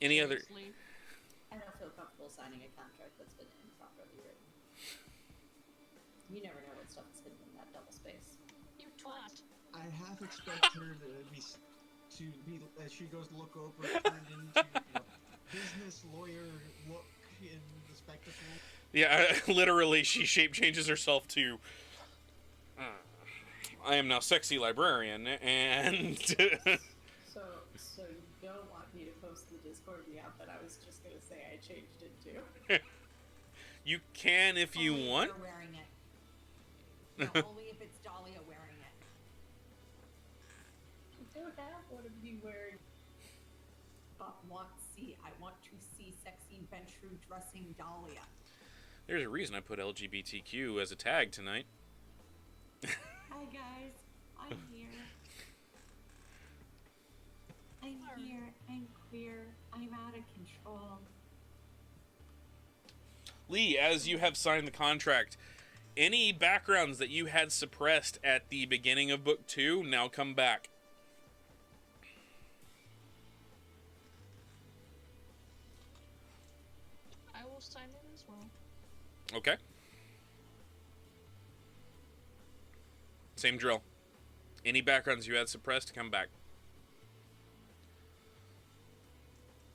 Any other... Seriously? I don't feel comfortable signing a contract that's been improperly written. You never know what stuff is hidden in that double space. You twat. I half expect her to be, as she goes to look over, turned into business lawyer look in the spectacle. Yeah, literally, she shape changes herself to... I am now sexy librarian, and... So you don't want me to post the Discord yet, but I was just gonna say I changed it too. You can if you Only want. If you're wearing it. No, only if it's Dahlia wearing it. I don't have one of you wearing. I want to see sexy Ventru dressing Dahlia. There's a reason I put LGBTQ as a tag tonight. Hi guys, I'm here. I'm here. I'm queer. I'm out of control. Lee, as you have signed the contract, any backgrounds that you had suppressed at the beginning of Book 2 now come back. I will sign it as well. Okay. Same drill. Any backgrounds you had suppressed come back.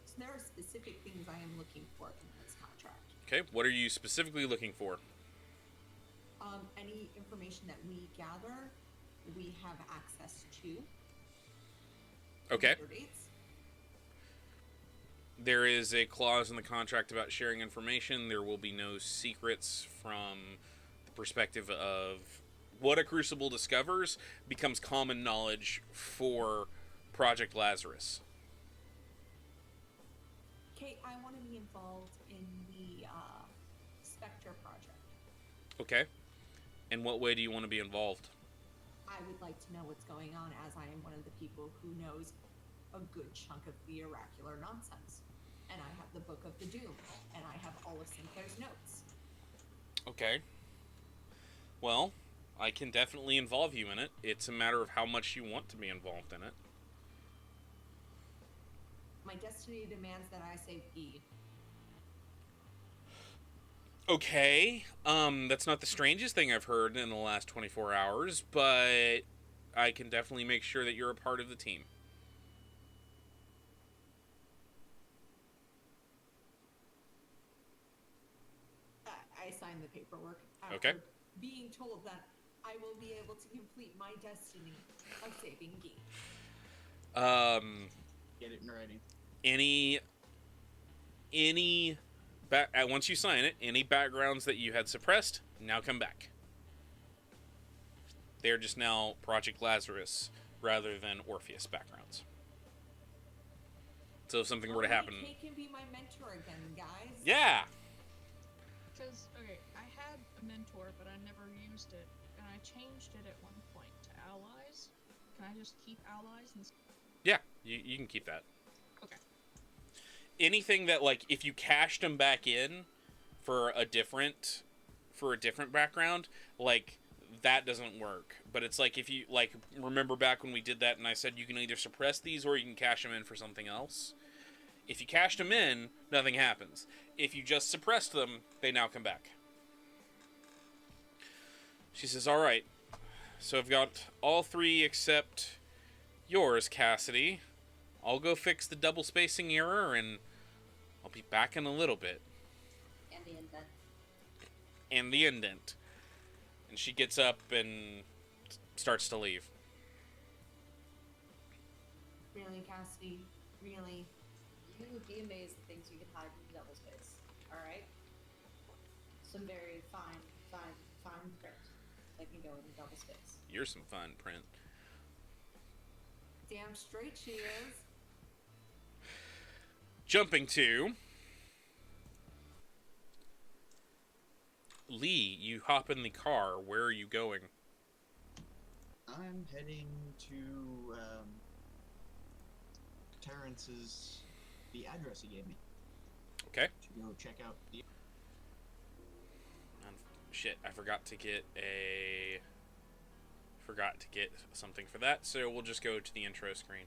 So there are specific things I am looking for in this contract. Okay, what are you specifically looking for? Any information that we gather, we have access to. Okay. Later dates. There is a clause in the contract about sharing information. There will be no secrets from the perspective of what a Crucible discovers becomes common knowledge for Project Lazarus. Kate, I want to be involved in the Spectre project. Okay. In what way do you want to be involved? I would like to know what's going on, as I am one of the people who knows a good chunk of the oracular nonsense. And I have the Book of the Doom, and I have all of Sinclair's notes. Okay. Well, I can definitely involve you in it. It's a matter of how much you want to be involved in it. My destiny demands that I save Eve. Okay. That's not the strangest thing I've heard in the last 24 hours, but I can definitely make sure that you're a part of the team. I signed the paperwork Okay. after being told that I will be able to complete my destiny of saving Gee. Get it in writing. Once you sign it, any backgrounds that you had suppressed now come back. They're just now Project Lazarus rather than Orpheus backgrounds. So if something were to happen, Kate can be my mentor again, guys. yeah. Because, okay, I had a mentor, but I never used it, and I changed it at one point to allies. Can I just keep allies? Yeah, you can keep that. Okay. Anything that, like, if you cashed them back in for a different background, like, that doesn't work. But it's like, if you, like, remember back when we did that and I said you can either suppress these or you can cash them in for something else? If you cashed them in, nothing happens. If you just suppressed them, they now come back. She says, alright, so I've got all three except yours, Cassidy. I'll go fix the double spacing error and I'll be back in a little bit. And the indent. And the indent. And she gets up and starts to leave. Really, Cassidy? Really? You would be amazed at things you can hide in double space. Alright? Some very fine print that can go in double space. You're some fine print. Damn straight she is. Jumping to Lee, you hop in the car. Where are you going? I'm heading to Terrence's, the address he gave me, Okay. to go check out the. Shit, I forgot to get something for that, so we'll just go to the intro screen.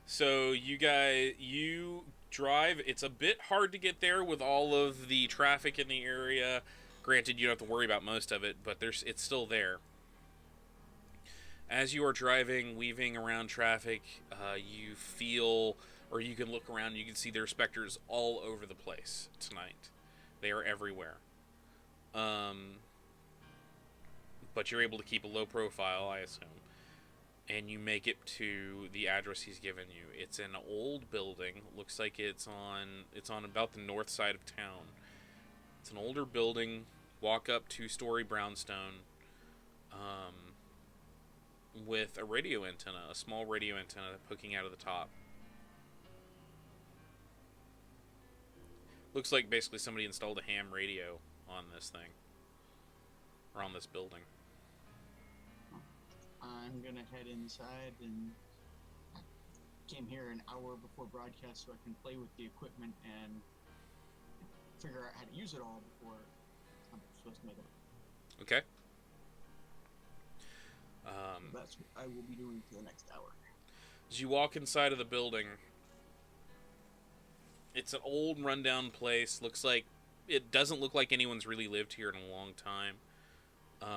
So you drive. It's a bit hard to get there with all of the traffic in the area. Granted, you don't have to worry about most of it, but it's still there. As you are driving, weaving around traffic, you feel, or you can look around, you can see there are specters all over the place tonight. They are everywhere. But you're able to keep a low profile, I assume. And you make it to the address he's given you. It's an old building. Looks like it's on about the north side of town. It's an older building walk up 2-story brownstone with a radio antenna, a small radio antenna poking out of the top. Looks like basically somebody installed a ham radio on this thing. Or on this building. I'm gonna head inside, and I came here an hour before broadcast so I can play with the equipment and figure out how to use it all before I'm supposed to make it. Okay. That's what I will be doing for the next hour. As you walk inside of the building, it's an old rundown place. It doesn't look like anyone's really lived here in a long time. We're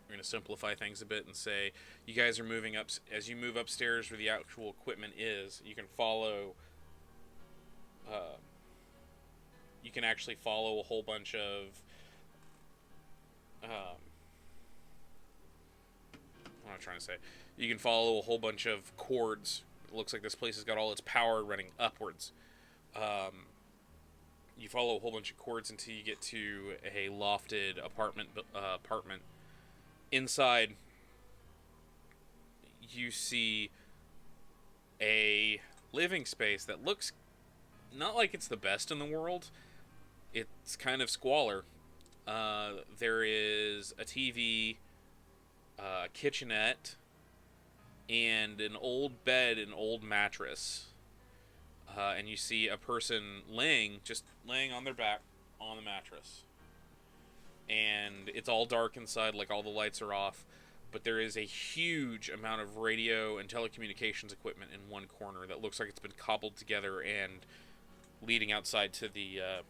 going to simplify things a bit and say you guys are moving up. As you move upstairs where the actual equipment is, you can follow. You can actually follow a whole bunch of. What am I trying to say? You can follow a whole bunch of cords. It looks like this place has got all its power running upwards. You follow a whole bunch of cords until you get to a lofted apartment. Inside, you see a living space that looks not like it's the best in the world. It's kind of squalor. There is a TV, a kitchenette, and an old bed and old mattress. And you see a person laying on their back on the mattress. And it's all dark inside, like all the lights are off. But there is a huge amount of radio and telecommunications equipment in one corner that looks like it's been cobbled together and leading outside to the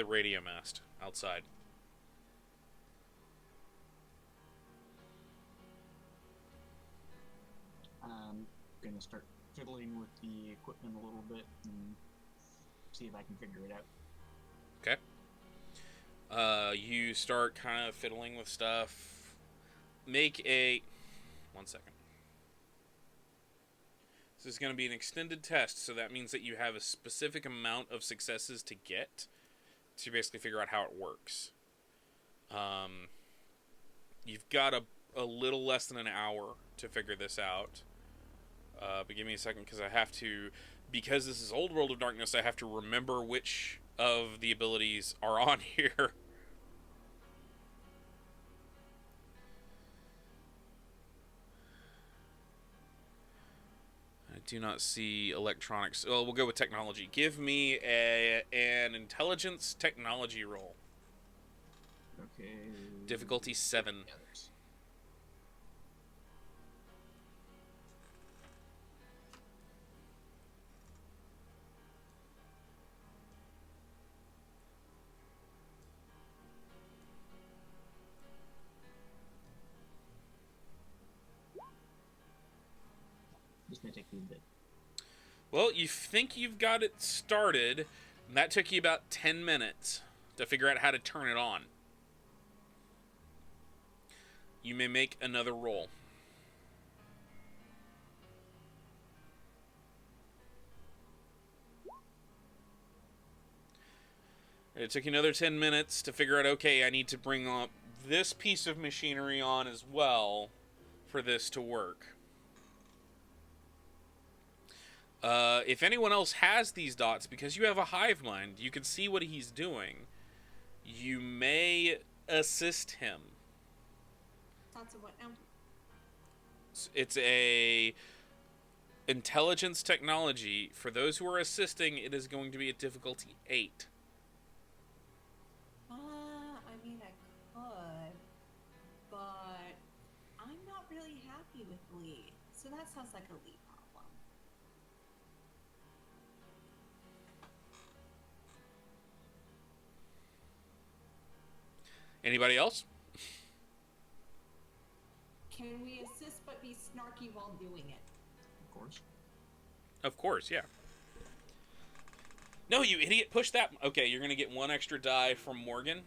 radio mast outside. I'm gonna start fiddling with the equipment a little bit and see if I can figure it out. Okay. You start kind of fiddling with stuff. Make a... 1 second. This is going to be an extended test, so that means that you have a specific amount of successes to get to basically figure out how it works. You've got a little less than an hour to figure this out. But give me a second, because I have to... Because this is Old World of Darkness, I have to remember which of the abilities are on here. I do not see electronics. Oh, we'll go with technology. Give me an intelligence technology roll. Okay. Difficulty 7. Others. This may take me a bit. Well, you think you've got it started, and that took you about 10 minutes to figure out how to turn it on. You may make another roll. It took you another 10 minutes to figure out, okay, I need to bring up this piece of machinery on as well for this to work. If anyone else has these dots, because you have a hive mind, you can see what he's doing. You may assist him. Thoughts of what now? It's a intelligence technology. For those who are assisting, it is going to be a difficulty 8. I mean, I could, but I'm not really happy with Lee. So that sounds like a Lee problem. Anybody else? Can we assist but be snarky while doing it? Of course. Of course, yeah. No, you idiot, push that. Okay, you're going to get 1 extra die from Morgan.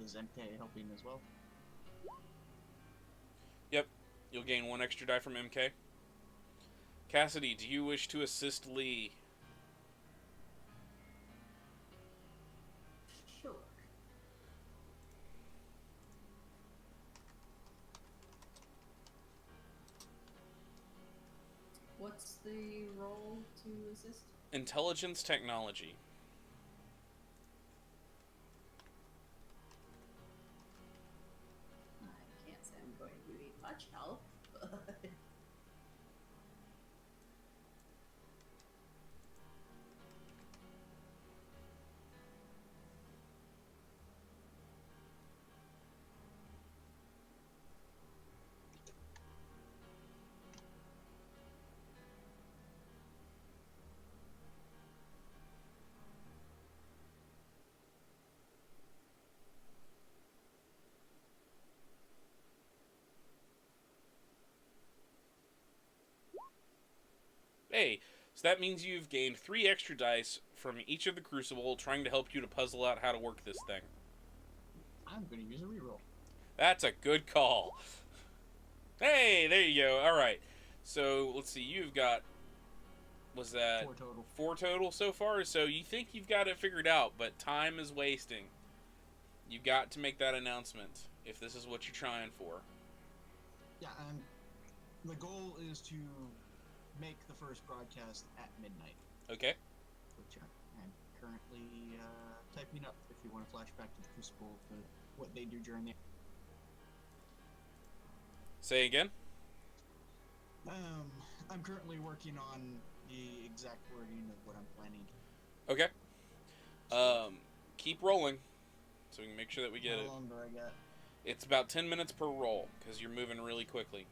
Is MK helping as well? Yep. You'll gain 1 extra die from MK. Cassidy, do you wish to assist Lee? Sure. What's the role to assist? Intelligence technology. I can't say I'm going to need much help, but... Hey, so that means you've gained 3 extra dice from each of the Crucible, trying to help you to puzzle out how to work this thing. I'm going to use a reroll. That's a good call. Hey, there you go. All right. So let's see. You've got, was that 4 total. 4 total so far? So you think you've got it figured out, but time is wasting. You got to make that announcement if this is what you're trying for. Yeah, the goal is to make the first broadcast at midnight, Okay. which I'm currently typing up if you want to flash back to the Crucible for what they do during the... Say again. I'm currently working on the exact wording of what I'm planning. Okay. Keep rolling so we can make sure that we get How it. long do I get? It's about 10 minutes per roll because you're moving really quickly.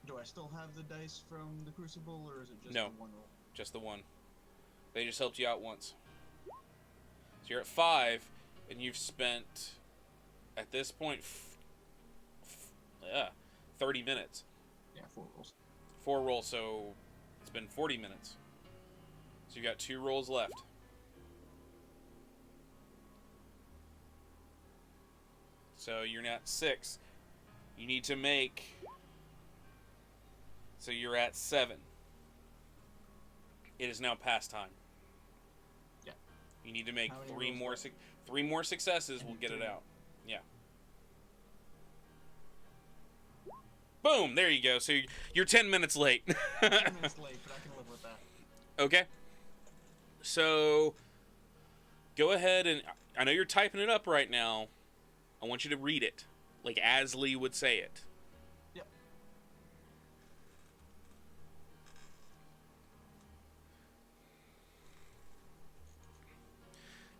Do I still have the dice from the Crucible, or is it just No. the one roll? Just the one. They just helped you out once. So you're at 5, and you've spent, at this point, 30 minutes. Yeah, 4 rolls. 4 rolls, so it's been 40 minutes. So you got 2 rolls left. So you're at 6. You need to make... So you're at 7. It is now past time. Yeah. You need to make How many 3 rolls more left? 3 more successes. And Will get it 3. out. Yeah. Boom! There you go. So you're 10 minutes late. 10 minutes late, but I can live with that. Okay. So go ahead and... I know you're typing it up right now. I want you to read it. Like as Lee would say it. Yep.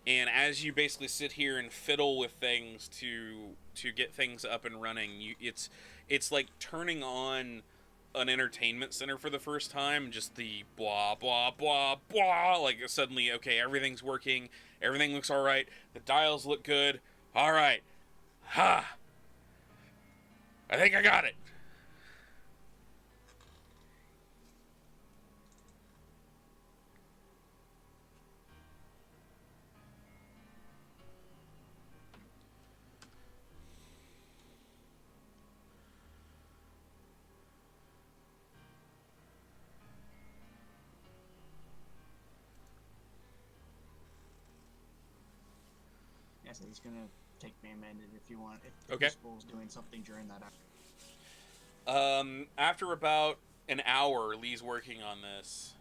And as you basically sit here and fiddle with things to get things up and running, it's like turning on an entertainment center for the first time. Just the blah blah blah blah. Like suddenly, okay, everything's working. Everything looks all right. The dials look good. All right. Ha! I think I got it. Yeah, so it's gonna take me a minute if you want. If the Okay. Crucible's doing something during that hour. After about an hour, Lee's working on this.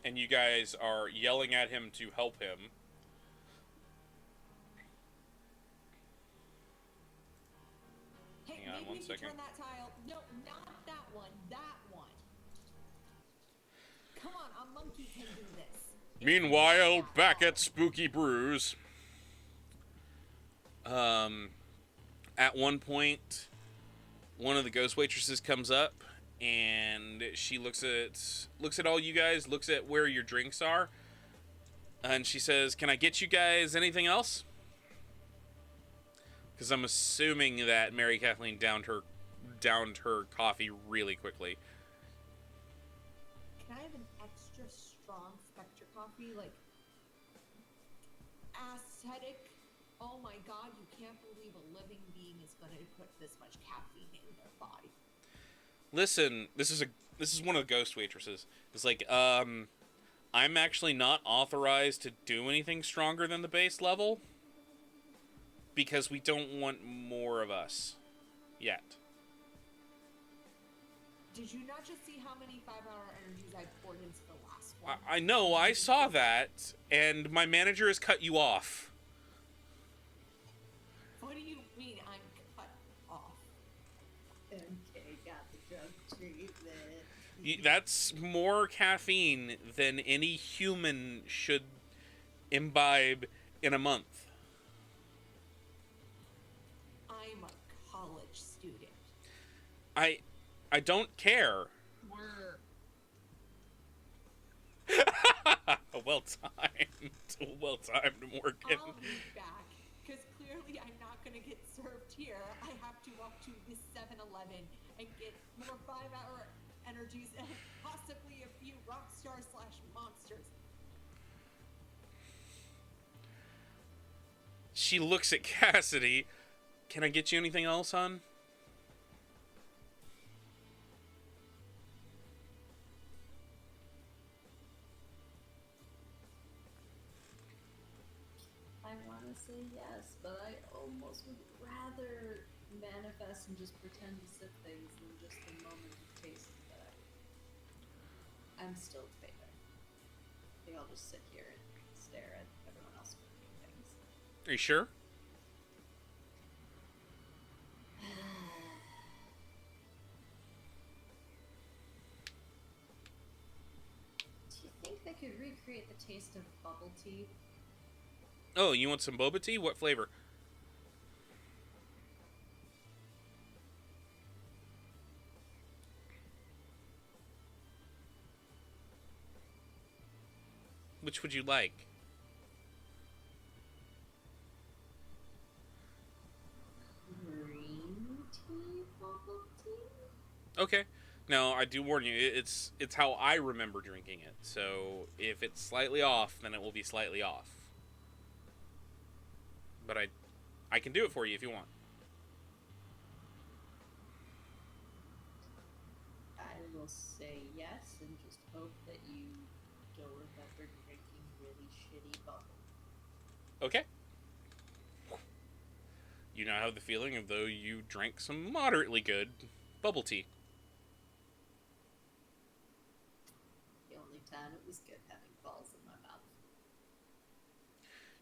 And you guys are yelling at him to help him. Hey, Hang on maybe one if you second. turn that tile. No, not that one. That one. Come on, a monkey can do this. Meanwhile, back at Spooky Brews. At one point, one of the ghost waitresses comes up, and she looks at all you guys, looks at where your drinks are, and she says, "Can I get you guys anything else?" Because I'm assuming that Mary Kathleen downed her coffee really quickly. Can I have an extra strong Spectre coffee? Like, aesthetic. Oh my god, you can't believe a living being is going to put this much caffeine in their body. Listen, this is one of the ghost waitresses. It's like, I'm actually not authorized to do anything stronger than the base level because we don't want more of us yet. Did you not just see how many 5-hour energies I poured into the last one? I know, I saw that, and my manager has cut you off. What do you mean I'm cut off? MK got the drug treatment. That's more caffeine than any human should imbibe in a month. I'm a college student. I don't care. We're Well timed. Well timed, Morgan. I'll be back, because clearly I'm not going to get served here. I have to walk to this 7-Eleven and get more 5-hour energies and possibly a few rockstar/monsters. She looks at Cassidy. Can I get you anything else, hon? I want to say yes, but I almost would rather manifest and just pretend to sip things than just the moment of taste that I'm still debating. I think I'll just sit here and stare at everyone else cooking things. Are you sure? Do you think they could recreate the taste of bubble tea? Oh, you want some boba tea? What flavor? Which would you like? Green tea bubble tea? Okay. Now, I do warn you, it's how I remember drinking it. So, if it's slightly off, then it will be slightly off. But I can do it for you if you want. I will say yes and just hope that you don't remember drinking really shitty bubble. Okay. You now have the feeling of though you drank some moderately good bubble tea. The only time it was good having balls in my mouth.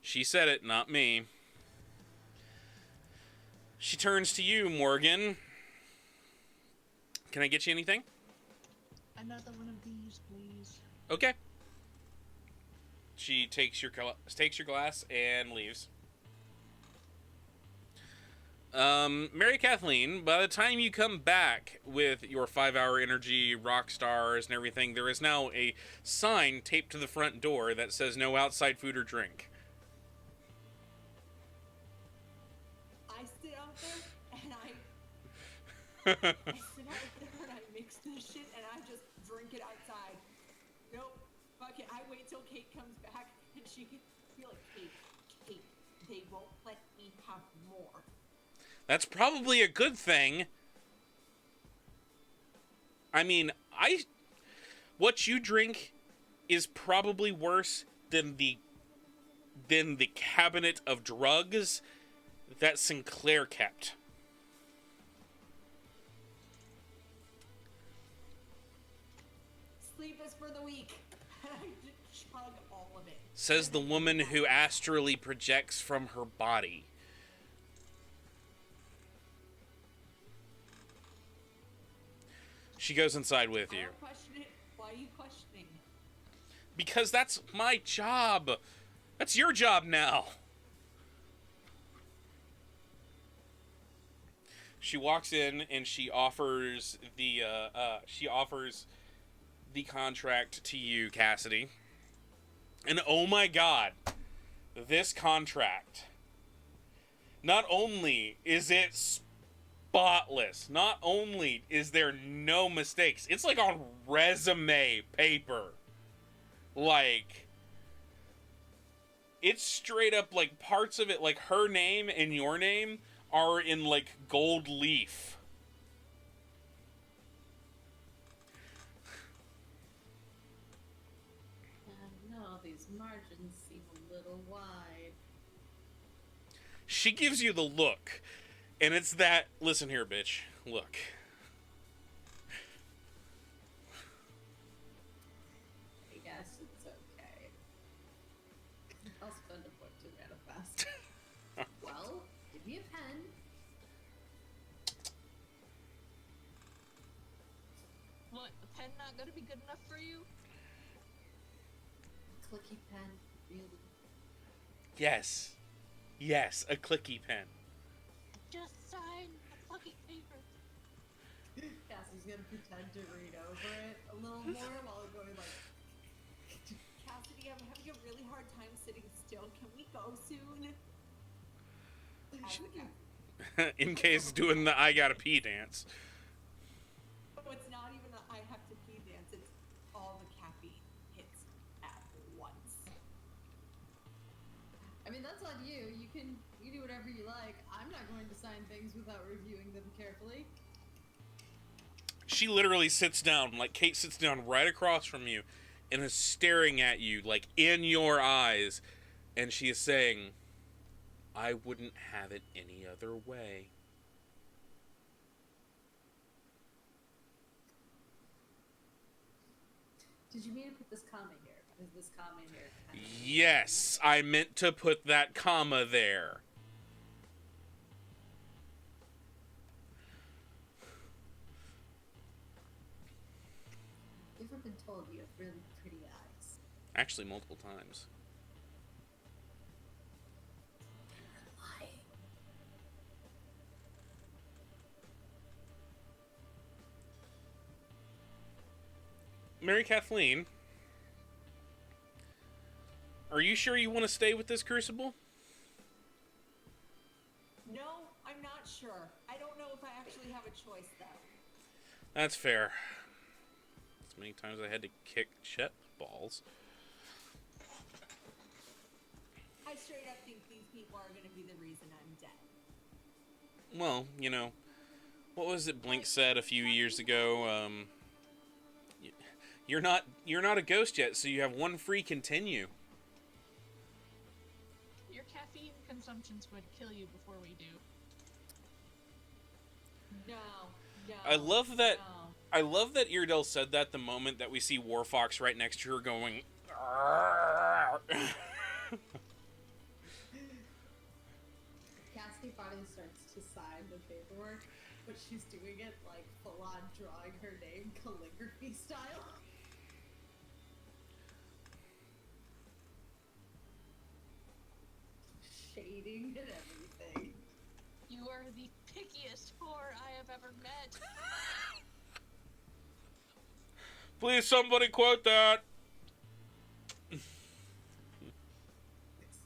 She said it, not me. She turns to you, Morgan. Can I get you anything? another one of these, please. Okay. She takes your glass and leaves. Mary Kathleen, by the time you come back with your 5-hour energy, rock stars, and everything, there is now a sign taped to the front door that says no outside food or drink. I sit out there and I sit out there and I mix this shit and I just drink it outside. Nope, fuck it. I wait till Kate comes back and she can be like, Kate, they won't let me have more. That's probably a good thing. I mean, what you drink is probably worse than the cabinet of drugs that Sinclair kept. Sleep is for the weak. And I just chug all of it. Says the woman who astrally projects from her body. She goes inside with I you. don't question it. Why are you questioning? Because that's my job. That's your job now. She walks in and she offers the contract to you, Cassidy. And oh my god, this contract. Not only is it spotless, not only is there no mistakes, it's like on resume paper. Like, It's straight up like parts of it, like her name and your name are in like gold leaf. No, these margins seem a little wide. She gives you the look, and it's that, listen here, bitch, look. I guess it's okay. I'll spend a point to manifest. Well, give me a pen. What, the pen not gonna be good enough for you? Clicky pen, really. Yes. Yes, a clicky pen. Just sign the fucking paper. Cassie's gonna pretend to read over it a little more while going like, Cassidy, I'm having a really hard time sitting still. Can we go soon? In case doing the I gotta pee dance. Oh, it's not even a I have to pee dance. It's all the caffeine hits at once. I mean, that's on you. You do whatever you like. I'm not going to sign things without reviewing them carefully. She literally sits down, like Kate sits down right across from you and is staring at you, like in your eyes, and she is saying, I wouldn't have it any other way. did you mean to put this comma here? Is this comma here? Yes, I meant to put that comma there. You ever been told you have really pretty eyes? Actually, multiple times. Lying. Mary Kathleen, are you sure you want to stay with this Crucible? No, I'm not sure. I don't know if I actually have a choice, though. That's fair. As many times I had to kick Chet balls. I straight up think these people are going to be the reason I'm dead. Well, you know, what was it Blink said a few years ago? You're not a ghost yet, so you have one free continue. Your caffeine consumption's going to kill you before we do. No. I love that. No. I love that Iredell said that the moment that we see Warfox right next to her going. Cassidy finally starts to sign the paperwork, but she's doing it like full on drawing her name calligraphy style. Shading and everything. You are the pickiest whore I have ever met. Please, somebody quote that.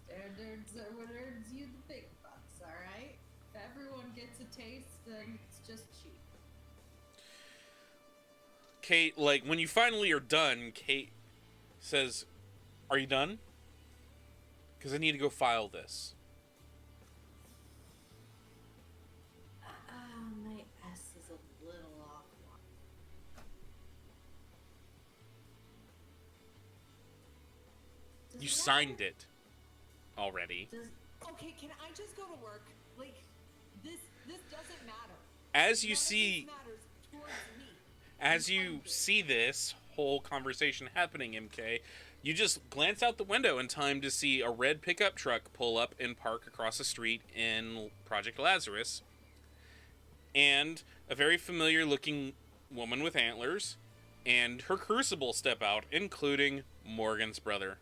Standards are what earns you the big bucks, alright? If everyone gets a taste, then it's just cheap. Kate, like, when you finally are done, Kate says, are you done? Because I need to go file this. My S is a little off. Does You it signed matter? it already. Does, Okay, can I just go to work? Like, this doesn't matter. As you None of see, this matters towards me. as you see this whole conversation happening, MK, you just glance out the window in time to see a red pickup truck pull up and park across the street in Project Lazarus, and a very familiar-looking woman with antlers, and her Crucible step out, including Morgan's brother,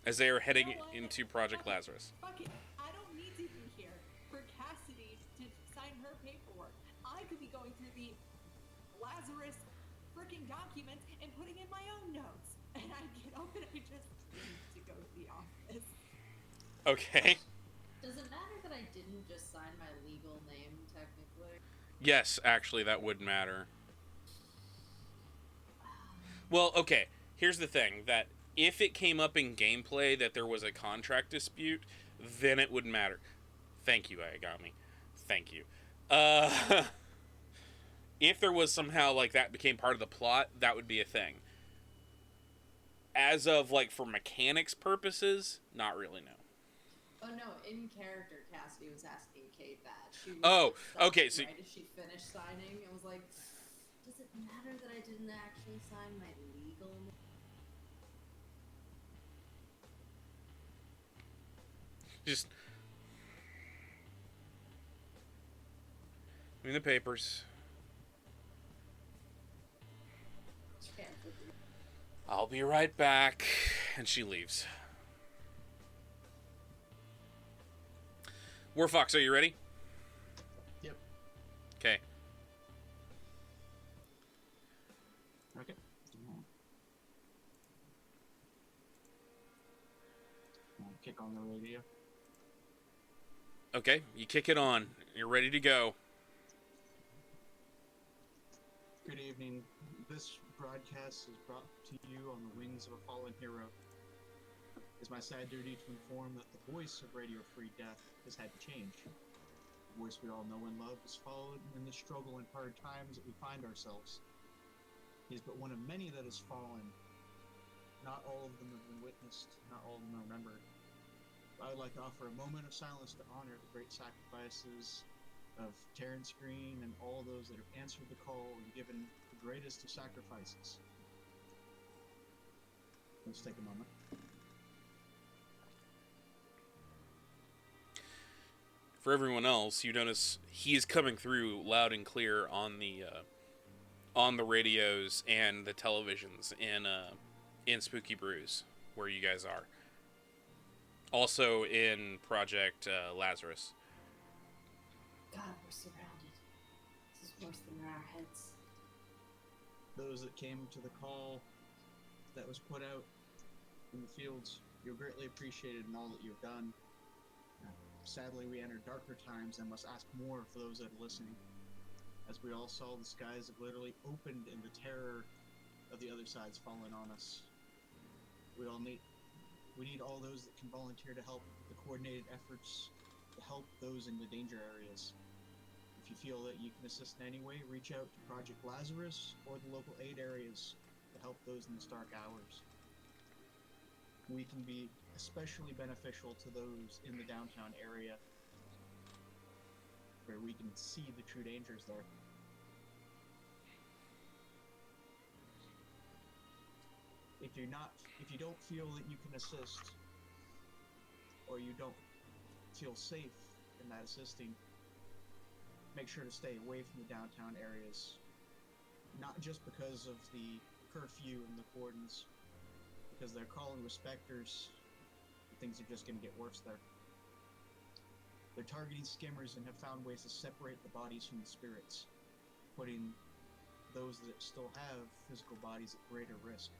as they are heading You know what? into Project Fuck it. Lazarus. Fuck it. I don't need to be here for Cassidy to sign her paperwork. I could be going through the Lazarus freaking documents and putting in my own notes. And I get up and I just need to go to the office. Okay. does it matter that I didn't just sign my legal name, technically? Yes, actually, that would matter. Well, okay. Here's the thing, that if it came up in gameplay that there was a contract dispute, then it would matter. Thank you, Ayagami. Thank you. If there was somehow, like, that became part of the plot, that would be a thing. As of, like, for mechanics purposes, not really, no. Oh no, in character, Cassidy was asking Kate that. She was Oh, stopped okay, so- right as she finished signing and was like, does it matter that I didn't actually sign my legal name? Just... in the papers. I'll be right back. And she leaves. Warfox, are you ready? Yep. Okay. Okay. I'll kick on the radio. Okay, you kick it on. You're ready to go. Good evening. This broadcast is brought to you on the wings of a fallen hero. It's my sad duty to inform that the voice of Radio Free Death has had to change. The voice we all know and love has fallen in the struggle and hard times that we find ourselves. He is but one of many that has fallen. Not all of them have been witnessed, not all of them are remembered. I would like to offer a moment of silence to honor the great sacrifices of Terrence Green and all those that have answered the call and given the greatest of sacrifices. Let's take a moment. For everyone else, you notice he is coming through loud and clear on the radios and the televisions in Spooky Brews, where you guys are. Also in Project Lazarus. God, we're surrounded. This is worse than in our heads. Those that came to the call that was put out in the fields, you're greatly appreciated in all that you've done. Sadly, we enter darker times and must ask more for those that are listening. As we all saw, the skies have literally opened and the terror of the other side's fallen on us. We need all those that can volunteer to help the coordinated efforts to help those in the danger areas. If you feel that you can assist in any way, reach out to Project Lazarus or the local aid areas to help those in the stark hours. We can be especially beneficial to those in the downtown area where we can see the true dangers there. If you don't feel that you can assist, or you don't feel safe in that assisting, make sure to stay away from the downtown areas. Not just because of the curfew and the cordons, because they're calling respecters, things are just going to get worse there. They're targeting skimmers and have found ways to separate the bodies from the spirits, putting those that still have physical bodies at greater risk.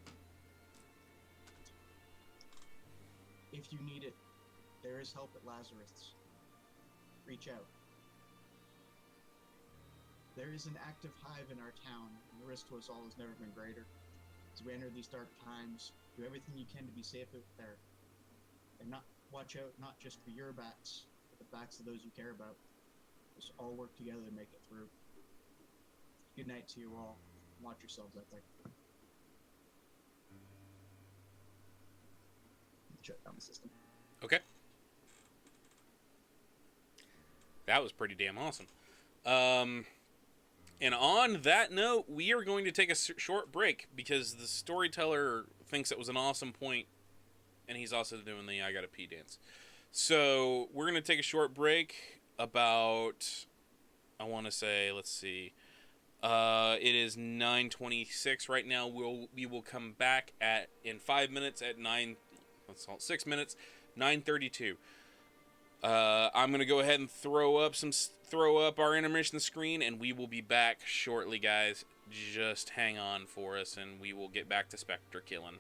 If you need it, there is help at Lazarus. Reach out. There is an active hive in our town, and the risk to us all has never been greater. As we enter these dark times, do everything you can to be safe out there. And watch out not just for your backs, but the backs of those you care about. Let's all work together to make it through. Good night to you all. Watch yourselves out there. Shut down the system. Okay. That was pretty damn awesome. And on that note, we are going to take a short break because the storyteller thinks it was an awesome point, and he's also doing the I gotta pee dance. So we're going to take a short break about, I want to say, let's see. It is 9:26 right now. We will come back in 5 minutes at 6 minutes, 9:32. I'm gonna go ahead and throw up our intermission screen, and we will be back shortly, guys. Just hang on for us, and we will get back to Spectre killing.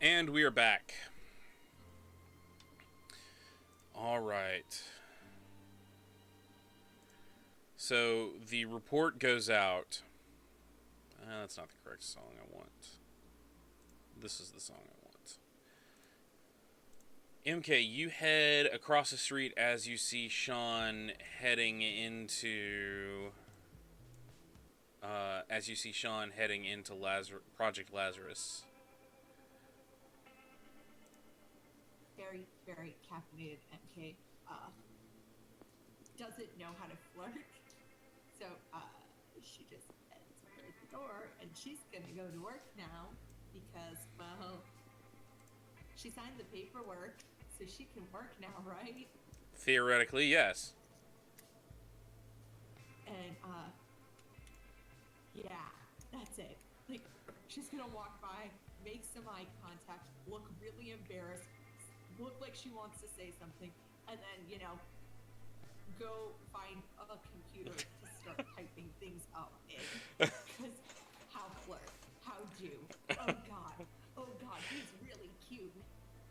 And we are back. All right. So the report goes out. That's not the correct song I want. This is the song I want. MK, you head across the street as you see Sean heading into Project Lazarus. Very, very caffeinated MK doesn't know how to flirt. So she just heads for the door, and she's gonna go to work now because, well, she signed the paperwork, so she can work now, right? Theoretically, yes. And yeah, that's it. Like, she's gonna walk by, make some eye contact, look really embarrassed, look like she wants to say something, and then, you know, go find a computer to start typing things up in. Because how flirt? How do? Oh god, he's really cute.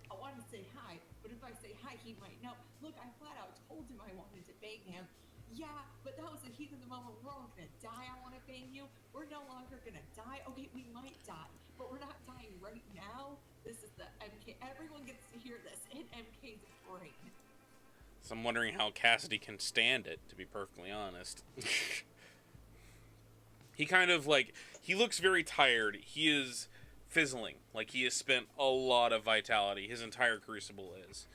I want to say hi, but if I say hi, he might know. Look, I flat out told him I wanted to bang him. Yeah, but that was the heat of the moment. We're all gonna die. I want to bang you. We're no longer gonna die. Okay, we might die, but we're not dying right now. This is the MK. Everyone gets to hear this in MK's brain. So I'm wondering how Cassidy can stand it, to be perfectly honest. He kind of, like, he looks very tired. He is fizzling. Like, he has spent a lot of vitality. His entire Crucible is.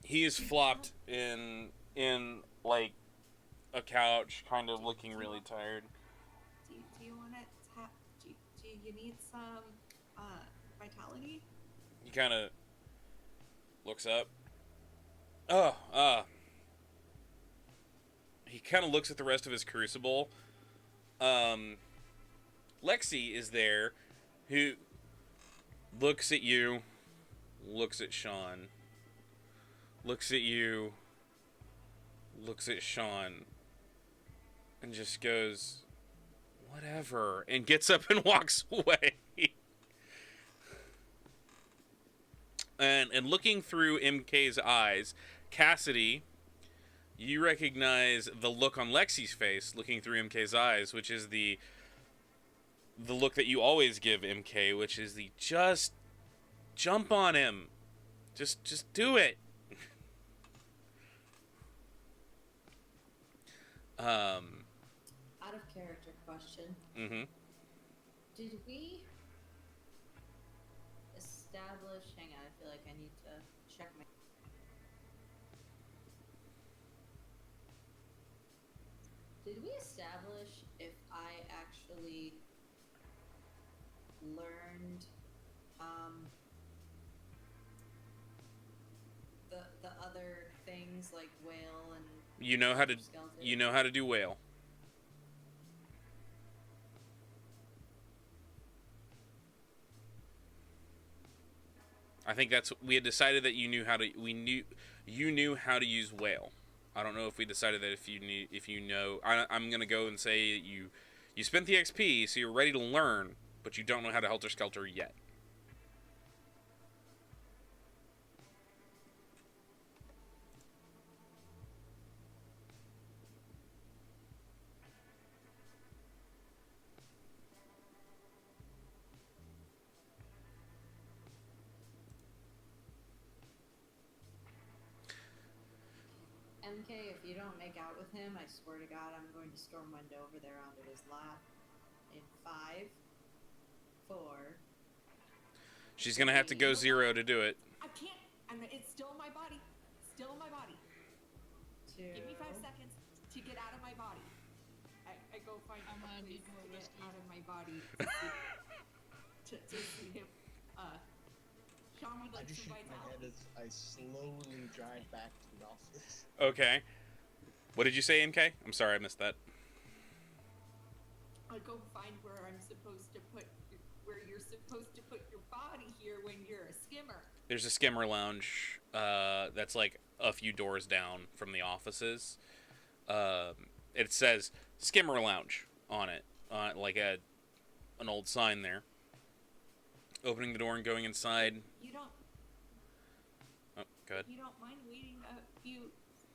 He is flopped in like, a couch, kind of looking really tired. Do you want to tap? Do you need some vitality? He kind of looks up. He kind of looks at the rest of his Crucible. Lexi is there, who looks at you, looks at Sean, looks at you, looks at Sean, and just goes, whatever, and gets up and walks away. And looking through MK's eyes, Cassidy, you recognize the look on Lexi's face looking through MK's eyes, which is the look that you always give MK, which is the just jump on him. Just do it. Out of character question. Mm-hmm. Did we establish... Hang on, I feel like I need to check my... Did we establish if I actually learned the other things like whale and You know how to skeleton? do whale. I think we had decided that you knew how to use whale. I don't know if we decided that if you know. I'm gonna go and say you spent the XP, so you're ready to learn, but you don't know how to Helter Skelter yet. MK, if you don't make out with him, I swear to God, I'm going to storm window over there onto his lap. In 5, 4. She's gonna have to go 0 to do it. I can't. It's still in my body. Still in my body. 2. Give me 5 seconds to get out of my body. I go find a place to get out of my body to see him. Sean would I like just some shake my head vitality. as I slowly drive back to the office. Okay. What did you say, MK? I'm sorry, I missed that. I go find where you're supposed to put your body here when you're a skimmer. There's a skimmer lounge that's like a few doors down from the offices. It says skimmer lounge on it, like an old sign there. opening the door and going inside. You don't Oh, good. you don't mind waiting a few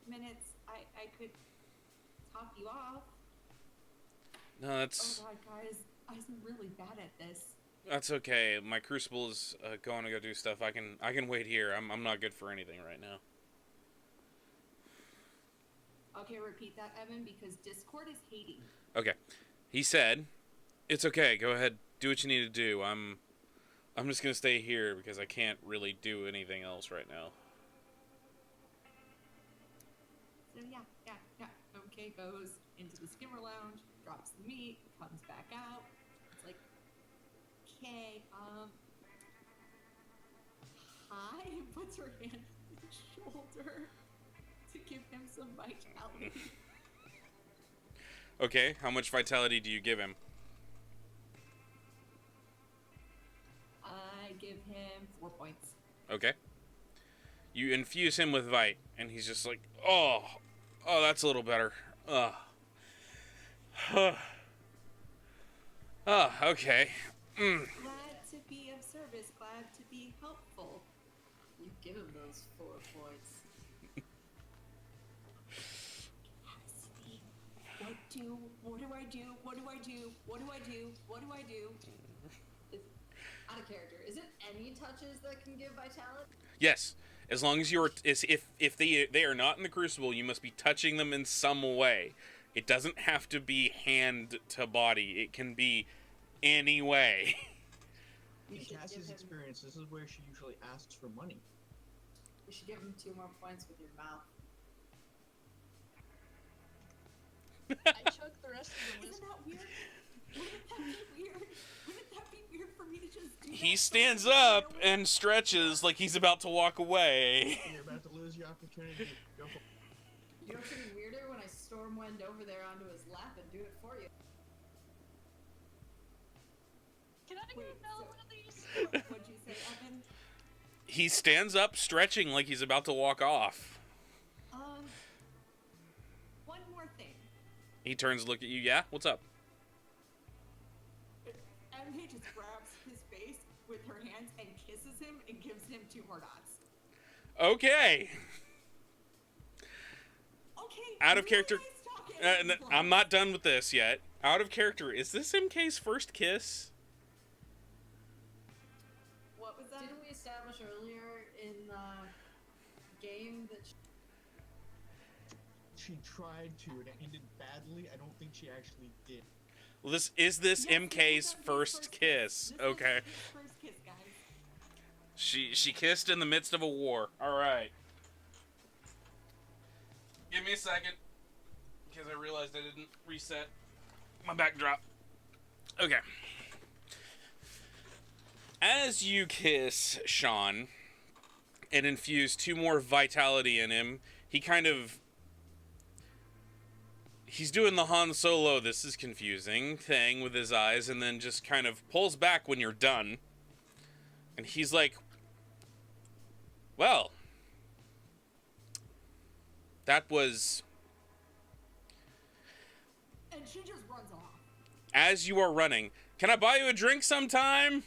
minutes? I could top you off. No, Oh that's god, guys, I'm really bad at this. that's okay. My Crucible is going to go do stuff. I can wait here. I'm not good for anything right now. Okay, repeat that, Evan, because Discord is hating. Okay. He said, "It's okay. Go ahead. Do what you need to do. I'm just going to stay here because I can't really do anything else right now." So yeah. Okay, goes into the skimmer lounge, drops the meat, comes back out. It's like, okay, hi, and puts her hand on his shoulder to give him some vitality. Okay, how much vitality do you give him? I give him 4 points. Okay. You infuse him with Vite, and he's just like, oh, that's a little better. Okay. Glad to be of service, glad to be helpful. You give him those 4 points. What do I do? What do I do? What do I do? What do I do? Out of character. Is it any touches that can give vitality? Yes, as long as you're, if they are not in the Crucible, you must be touching them in some way. It doesn't have to be hand to body. It can be any way. In should Cassie's give him- experience, this is where she usually asks for money. You should give him 2 more points with your mouth. I choked the rest of the list. Isn't that weird? Wouldn't that be weird? Wouldn't that be weird for me to just do that? He for stands myself? up and stretches like he's about to walk away. You're about to lose your opportunity. Go for You know what's gonna be weirder when I storm wind over there onto his lap and do it for you. Can I Wait, get another so- one of these? What'd you say, Evan? He stands up, stretching like he's about to walk off. One more thing. He turns to look at you. Yeah, what's up? MJ just grabs his face with her hands and kisses him and gives him 2 hard odds. Okay. Okay. Out of really character- nice talking. I'm not done with this yet. Out of character. Is this MK's first kiss? What was that? Didn't we establish earlier in the game that She tried to, and it ended badly. I don't think she actually did. Well, this is Yes, MK's this is first kiss. This Okay. is his first kiss, guys. She kissed in the midst of a war. All right. Give me a second, because I realized I didn't reset my backdrop. Okay. As you kiss Sean and infuse 2 more vitality in him, he kind of... He's doing the Han Solo, this is confusing thing with his eyes, and then just kind of pulls back when you're done. And he's like, well, that was... And she just runs off. As you are running, can I buy you a drink sometime?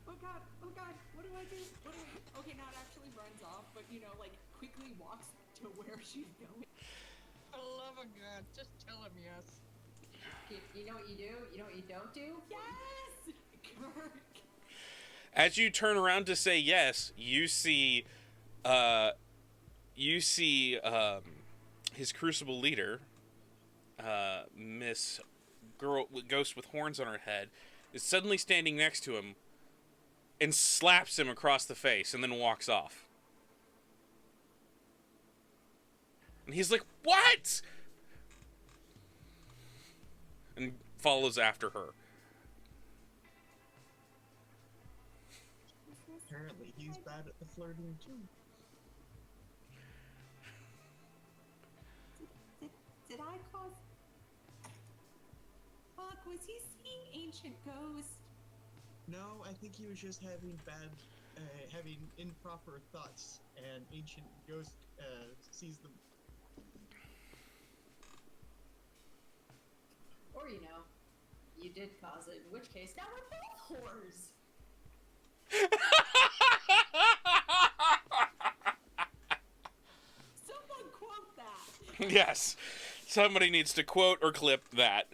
Oh god, what do I do? Okay, not actually runs off, but like quickly walks to where she's going. For the love of God, just tell him yes. you know what you do? You know what you don't do? Yes! Kirk! As you turn around to say yes, you see his Crucible leader, Miss Ghost with horns on her head, is suddenly standing next to him and slaps him across the face and then walks off. And he's like, what? And follows after her. Apparently, he's bad at the flirting too. Did I cause... Fuck, was he seeing ancient ghost? No, I think he was just having having improper thoughts, and ancient ghost sees them. Or you did cause it, in which case now we're both whores. Someone quote that. Yes. Somebody needs to quote or clip that.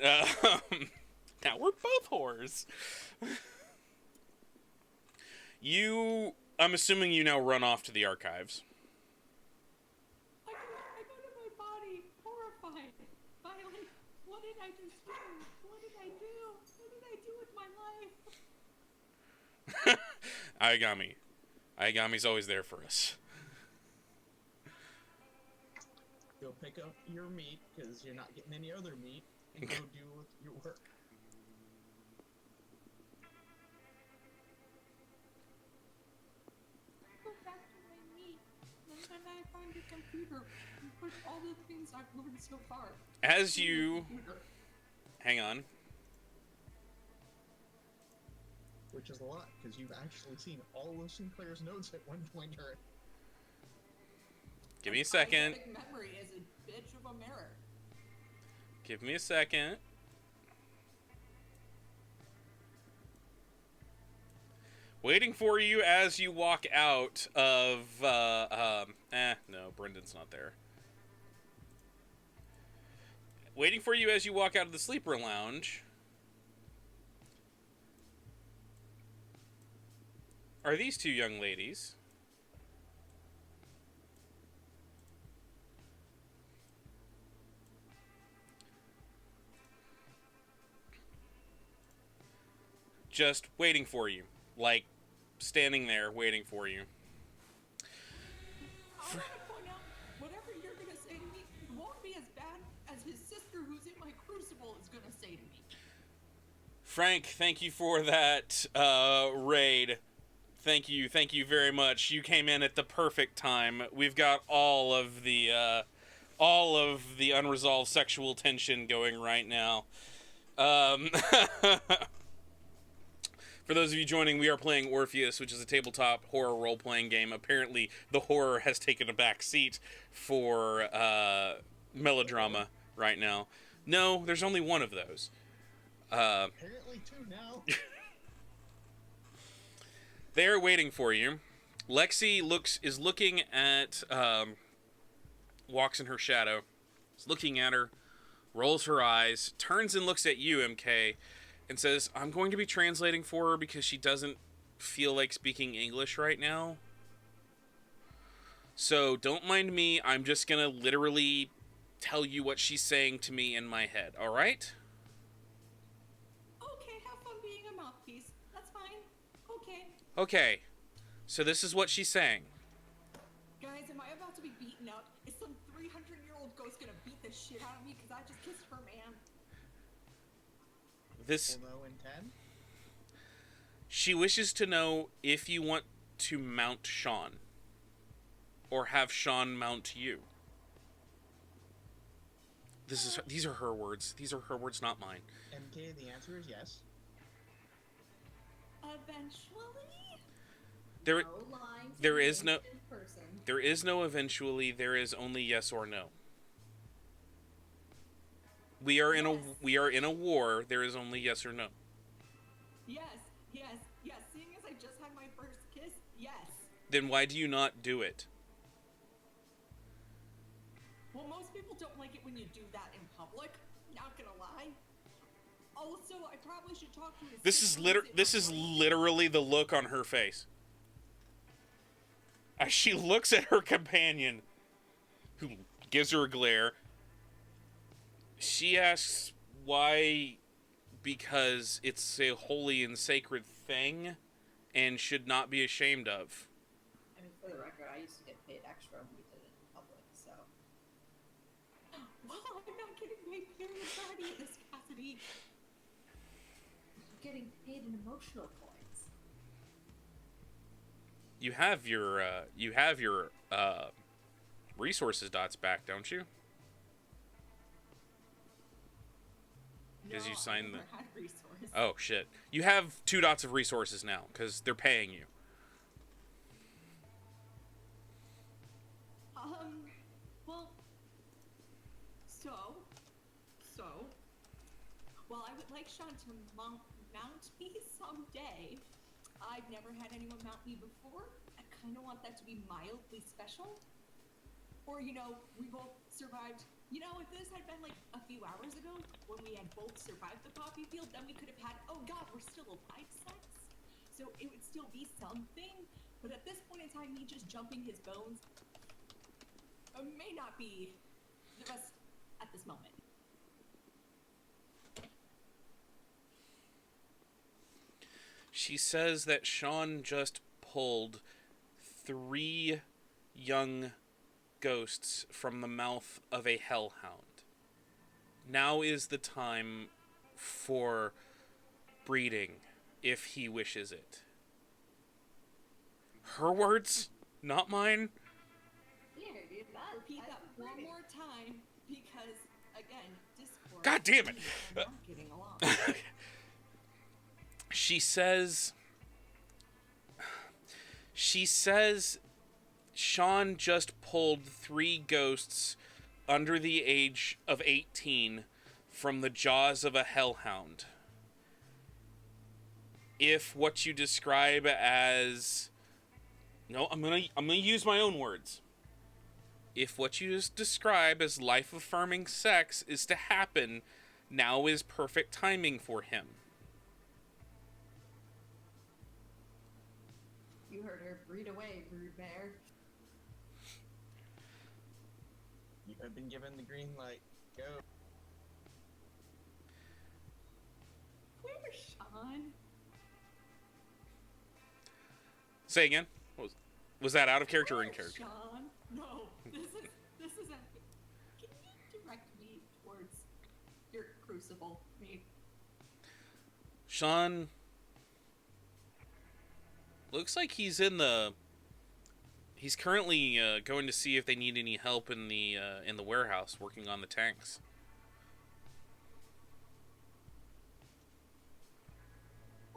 Now we're both whores. I'm assuming you now run off to the archives. I go to my body, horrified. Finally, what did I just do? What did I do? What did I do with my life? Aigami. Aigami's always there for us. Go pick up your meat, because you're not getting any other meat, and go do your work. Go back to my meat. And then I find the computer and put all the things I've learned so far. As you... Hang on. Which is a lot, because you've actually seen all of Sinclair's notes at one point or... Give me a second. Scientific memory is a bitch of a mirror. Give me a second. Waiting for you as you walk out of, no, Brendan's not there. Waiting for you as you walk out of the sleeper lounge are these two young ladies. Just waiting for you. Like, standing there waiting for you. I want to point out, whatever you're going to say to me won't be as bad as his sister who's in my crucible is going to say to me. Frank, thank you for that raid. Thank you very much. You came in at the perfect time. We've got all of the unresolved sexual tension going right now. For those of you joining, we are playing Orpheus, which is a tabletop horror role-playing game. Apparently, the horror has taken a back seat for melodrama right now. No, there's only one of those. Apparently two now. They're waiting for you. Lexi is looking at, walks in her shadow, is looking at her, rolls her eyes, turns and looks at you, MK, and says, I'm going to be translating for her because she doesn't feel like speaking English right now. So don't mind me. I'm just going to literally tell you what she's saying to me in my head. All right? Okay, have fun being a mouthpiece. That's fine. Okay. Okay. So this is what she's saying. Guys, am I about to be beaten up? Is some 300-year-old ghost gonna beat the shit out of me because I just kissed her man? This... Well, no intent. She wishes to know if you want to mount Sean. Or have Sean mount you. These are her words. These are her words, not mine. MK, the answer is yes. Eventually? There No lying to there the is no- ancient person. There is no eventually, there is only yes or no. We are in a war, there is only yes or no. Yes. Seeing as I just had my first kiss, yes. Then why do you not do it? Well, most people don't like it when you do that in public. Not gonna lie. Also, I probably should talk to his This is sister. literally the look on her face. As she looks at her companion, who gives her a glare, she asks why, because it's a holy and sacred thing and should not be ashamed of. I mean, for the record, I used to get paid extra when we did it in public, so. Well, I'm not getting paid period party in this capacity. You're getting paid in emotional coins. You have your resources dots back, don't you? Because you signed I the... never had resource. Oh, shit. You have 2 dots of resources now, because they're paying you. Well, I would like Sean to mount me someday. I've never had anyone mount me before. I kind of want that to be mildly special. Or, you know, we both survived. You know, if this had been like a few hours ago when we had both survived the poppy field, then we could have had, oh God, we're still alive sex. So it would still be something. But at this point in time, me just jumping his bones may not be the best at this moment. She says that Sean just pulled 3 young ghosts from the mouth of a hellhound. Now is the time for breeding, if he wishes it. Her words, not mine. Here, dude, that. Repeat that one more time, because again, Discord. God damn it! I'm not getting along. She says Sean just pulled 3 ghosts under the age of 18 from the jaws of a hellhound. If what you describe as... No, I'm gonna use my own words. If what you just describe as life-affirming sex is to happen, now is perfect timing for him. You heard her. Breed away, brood bear. You have been given the green light. Go. Where's Sean? Say again? Was that out of character or in Where's character? Sean? No, this isn't. Can you direct me towards your crucible, me? Sean looks like he's currently going to see if they need any help in the warehouse working on the tanks.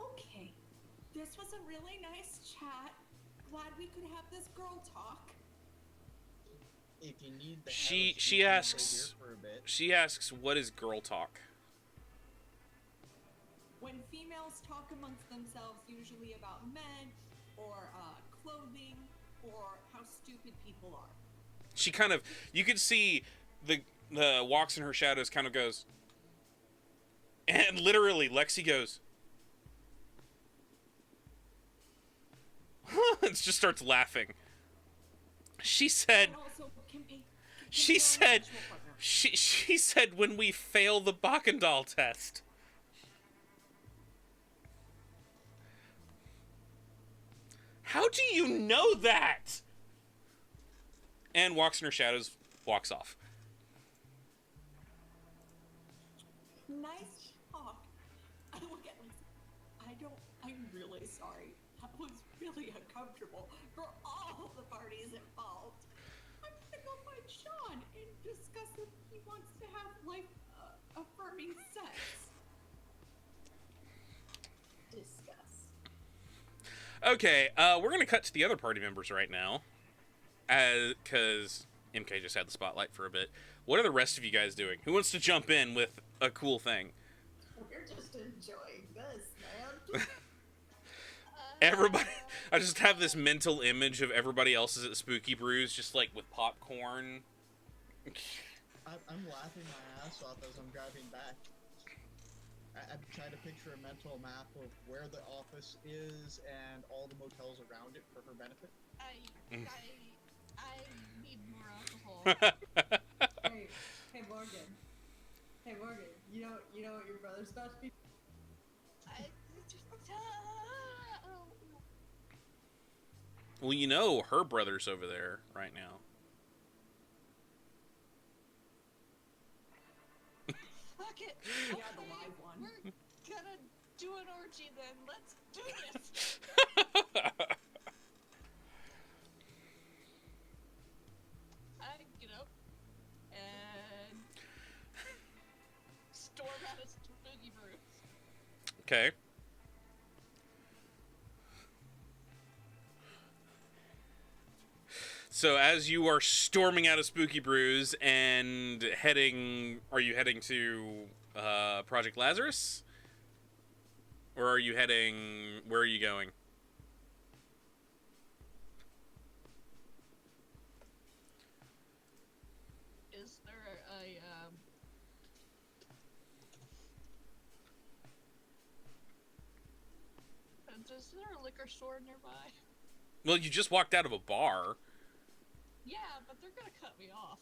Okay, this was a really nice chat. Glad we could have this girl talk. If you need the She house, you can asks stay here for a bit. she asks what is girl talk? When females talk amongst themselves, usually about men or clothing or how stupid people are. She kind of, you could see the walks in her shadows kind of goes, and literally Lexi goes, and just starts laughing. She said, And also, she be our said, sexual partner. she said when we fail the Bakandal test. How do you know that? And walks in her shadows, walks off. Nice talk. I look at Lexi. I'm really sorry. That was really uncomfortable for all the parties involved. I'm gonna go find Sean and discuss if he wants to have life-affirming sex. Discuss. Okay, we're gonna cut to the other party members right now, because MK just had the spotlight for a bit. What are the rest of you guys doing? Who wants to jump in with a cool thing? We're just enjoying this, man. Everybody, I just have this mental image of everybody else is at Spooky Brews, just like with popcorn. I'm laughing my ass off as I'm driving back. I'm trying to picture a mental map of where the office is and all the motels around it for her benefit. I need more alcohol. Hey Morgan. Hey Morgan. You know what your brother's about to be? Well, you know her brother's over there right now. Fuck it. Yeah, the live one. We're gonna do an orgy then. Let's do this. I get up and storm out of Spooky Brews. Okay. So as you are storming out of Spooky Brews and heading, are you heading to Project Lazarus? Or are you heading, where are you going? Is there is there a liquor store nearby? Well, you just walked out of a bar. Yeah, but they're gonna cut me off.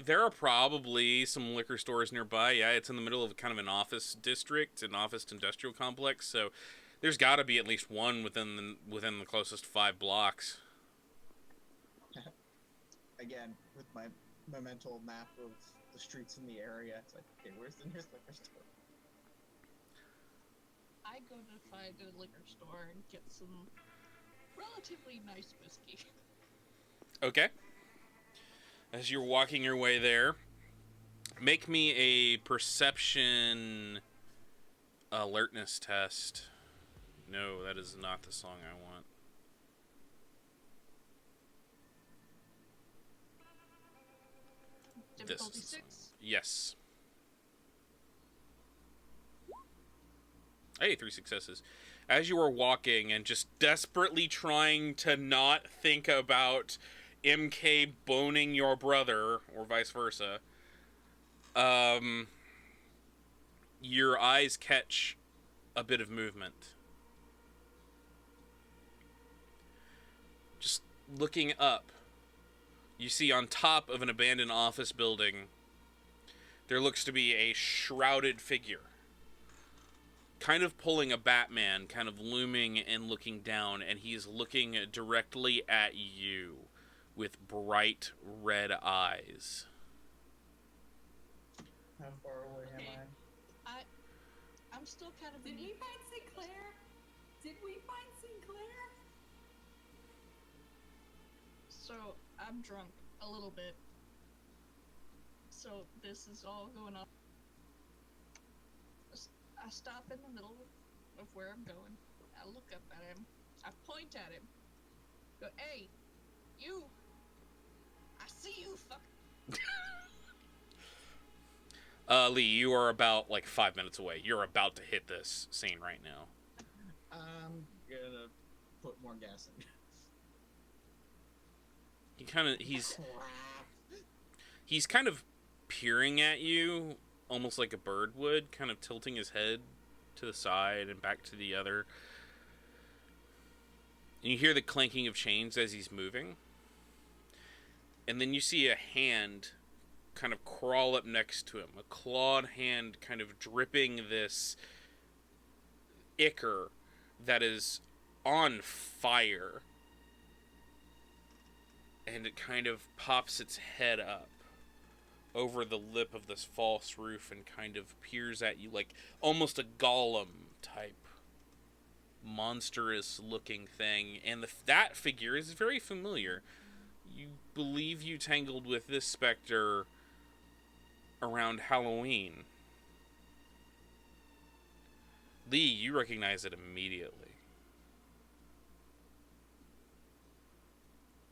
There are probably some liquor stores nearby. Yeah, it's in the middle of kind of an office district, an office industrial complex. So there's got to be at least one within the closest 5 blocks. Again, with my mental map of the streets in the area, it's like, okay, where's the nearest liquor store? I go to find a liquor store and get some relatively nice whiskey. Okay. As you're walking your way there, make me a perception alertness test. No, that is not the song I want. Difficulty This 6? Yes. Hey, 3 successes. As you are walking and just desperately trying to not think about MK boning your brother, or vice versa, your eyes catch a bit of movement. Just looking up, you see on top of an abandoned office building, there looks to be a shrouded figure. Kind of pulling a Batman, kind of looming and looking down, and he's looking directly at you with bright red eyes. How far away am Okay. I'm still kind of Did we find Sinclair? Did we find Sinclair? So, I'm drunk a little bit. So, this is all going on. I stop in the middle of where I'm going. I look up at him. I point at him. Go, hey, you! I see you, fuck! Lee, you are about like 5 minutes away. You're about to hit this scene right now. I'm gonna put more gas in. He's kind of peering at you, almost like a bird would, kind of tilting his head to the side and back to the other. And you hear the clanking of chains as he's moving. And then you see a hand kind of crawl up next to him, a clawed hand kind of dripping this ichor that is on fire. And it kind of pops its head up over the lip of this false roof and kind of peers at you like almost a golem type monstrous looking thing. And that figure is very familiar. You believe you tangled with this specter around Halloween. Lee, you recognize it immediately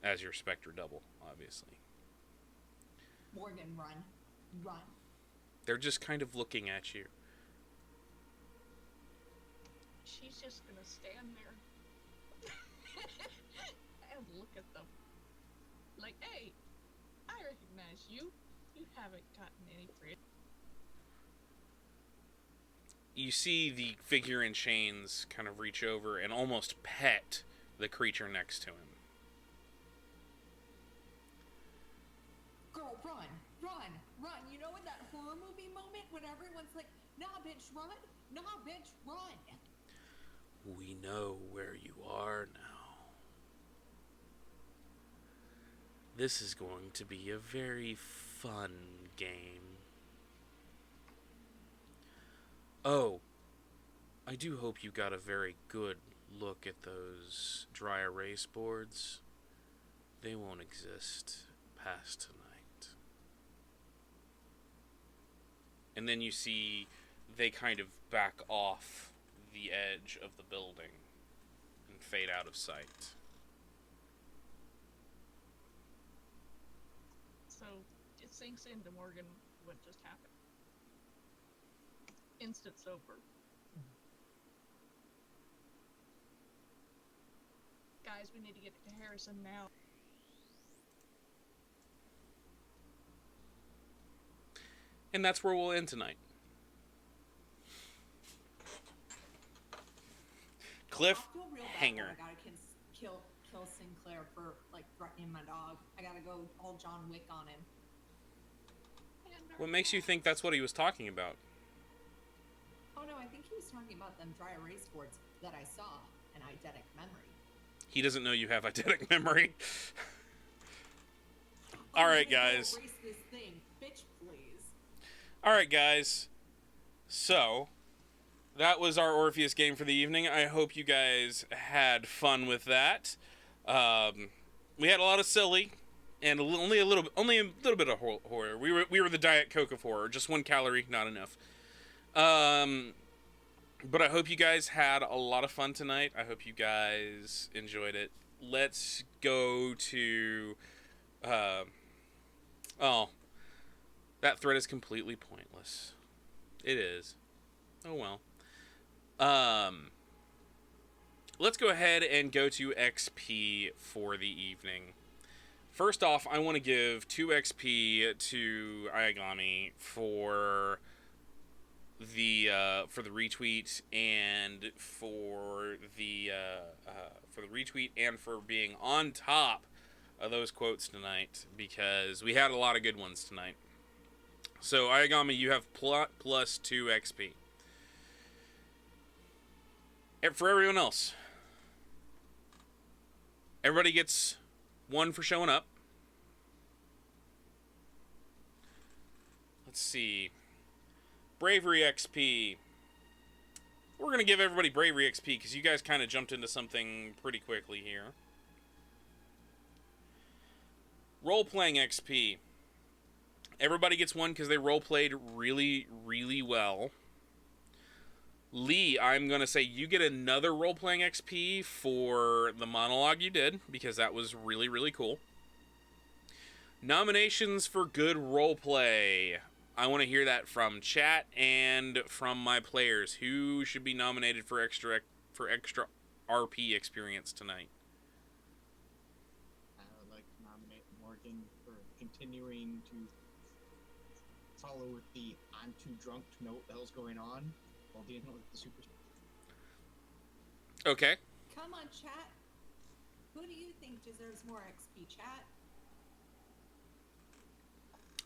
as your specter double, obviously. Morgan, run. Run. They're just kind of looking at you. She's just gonna stand there and look at them. Like, hey, I recognize you. You haven't gotten any free. You see the figure in chains kind of reach over and almost pet the creature next to him. Girl, run. Run. Run. You know in that horror movie moment when everyone's like, nah, bitch, run. Nah, bitch, run. We know where you are now. This is going to be a very fun game. Oh, I do hope you got a very good look at those dry erase boards. They won't exist past tonight. And then you see they kind of back off the edge of the building and fade out of sight. So it sinks into Morgan what just happened. Instant sober. Guys, we need to get to Harrison now. And that's where we'll end tonight. I feel real bad Cliffhanger. that I gotta kill Sinclair for like threatening my dog. I gotta go all John Wick on him. What makes you think that's what he was talking about? Oh no, I think he was talking about them dry erase boards that I saw in eidetic memory. He doesn't know you have eidetic memory. All right, guys. Erase this thing, bitch, please. All right, guys. So, that was our Orpheus game for the evening. I hope you guys had fun with that. We had a lot of silly and only a little bit of horror. We were the Diet Coke of horror. Just 1 calorie, not enough. But I hope you guys had a lot of fun tonight. I hope you guys enjoyed it. Let's go to... oh, that thread is completely pointless. It is. Oh well. Let's go ahead and go to XP for the evening. First off, I want to give 2 XP to Ayagami for the retweet and for being on top of those quotes tonight, because we had a lot of good ones tonight. So Ayagami, you have plus 2 XP. And for everyone else, everybody gets 1 for showing up. Let's see. Bravery XP. We're going to give everybody Bravery XP because you guys kind of jumped into something pretty quickly here. Role-playing XP. Everybody gets 1 because they role-played really, really well. Lee, I'm going to say you get another role-playing XP for the monologue you did, because that was really, really cool. Nominations for good roleplay. I want to hear that from chat and from my players. Who should be nominated for extra RP experience tonight? I would like to nominate Morgan for continuing to follow with the "I'm too drunk to know what the hell's going on" while dealing with the super. Okay. Come on, chat. Who do you think deserves more XP, chat?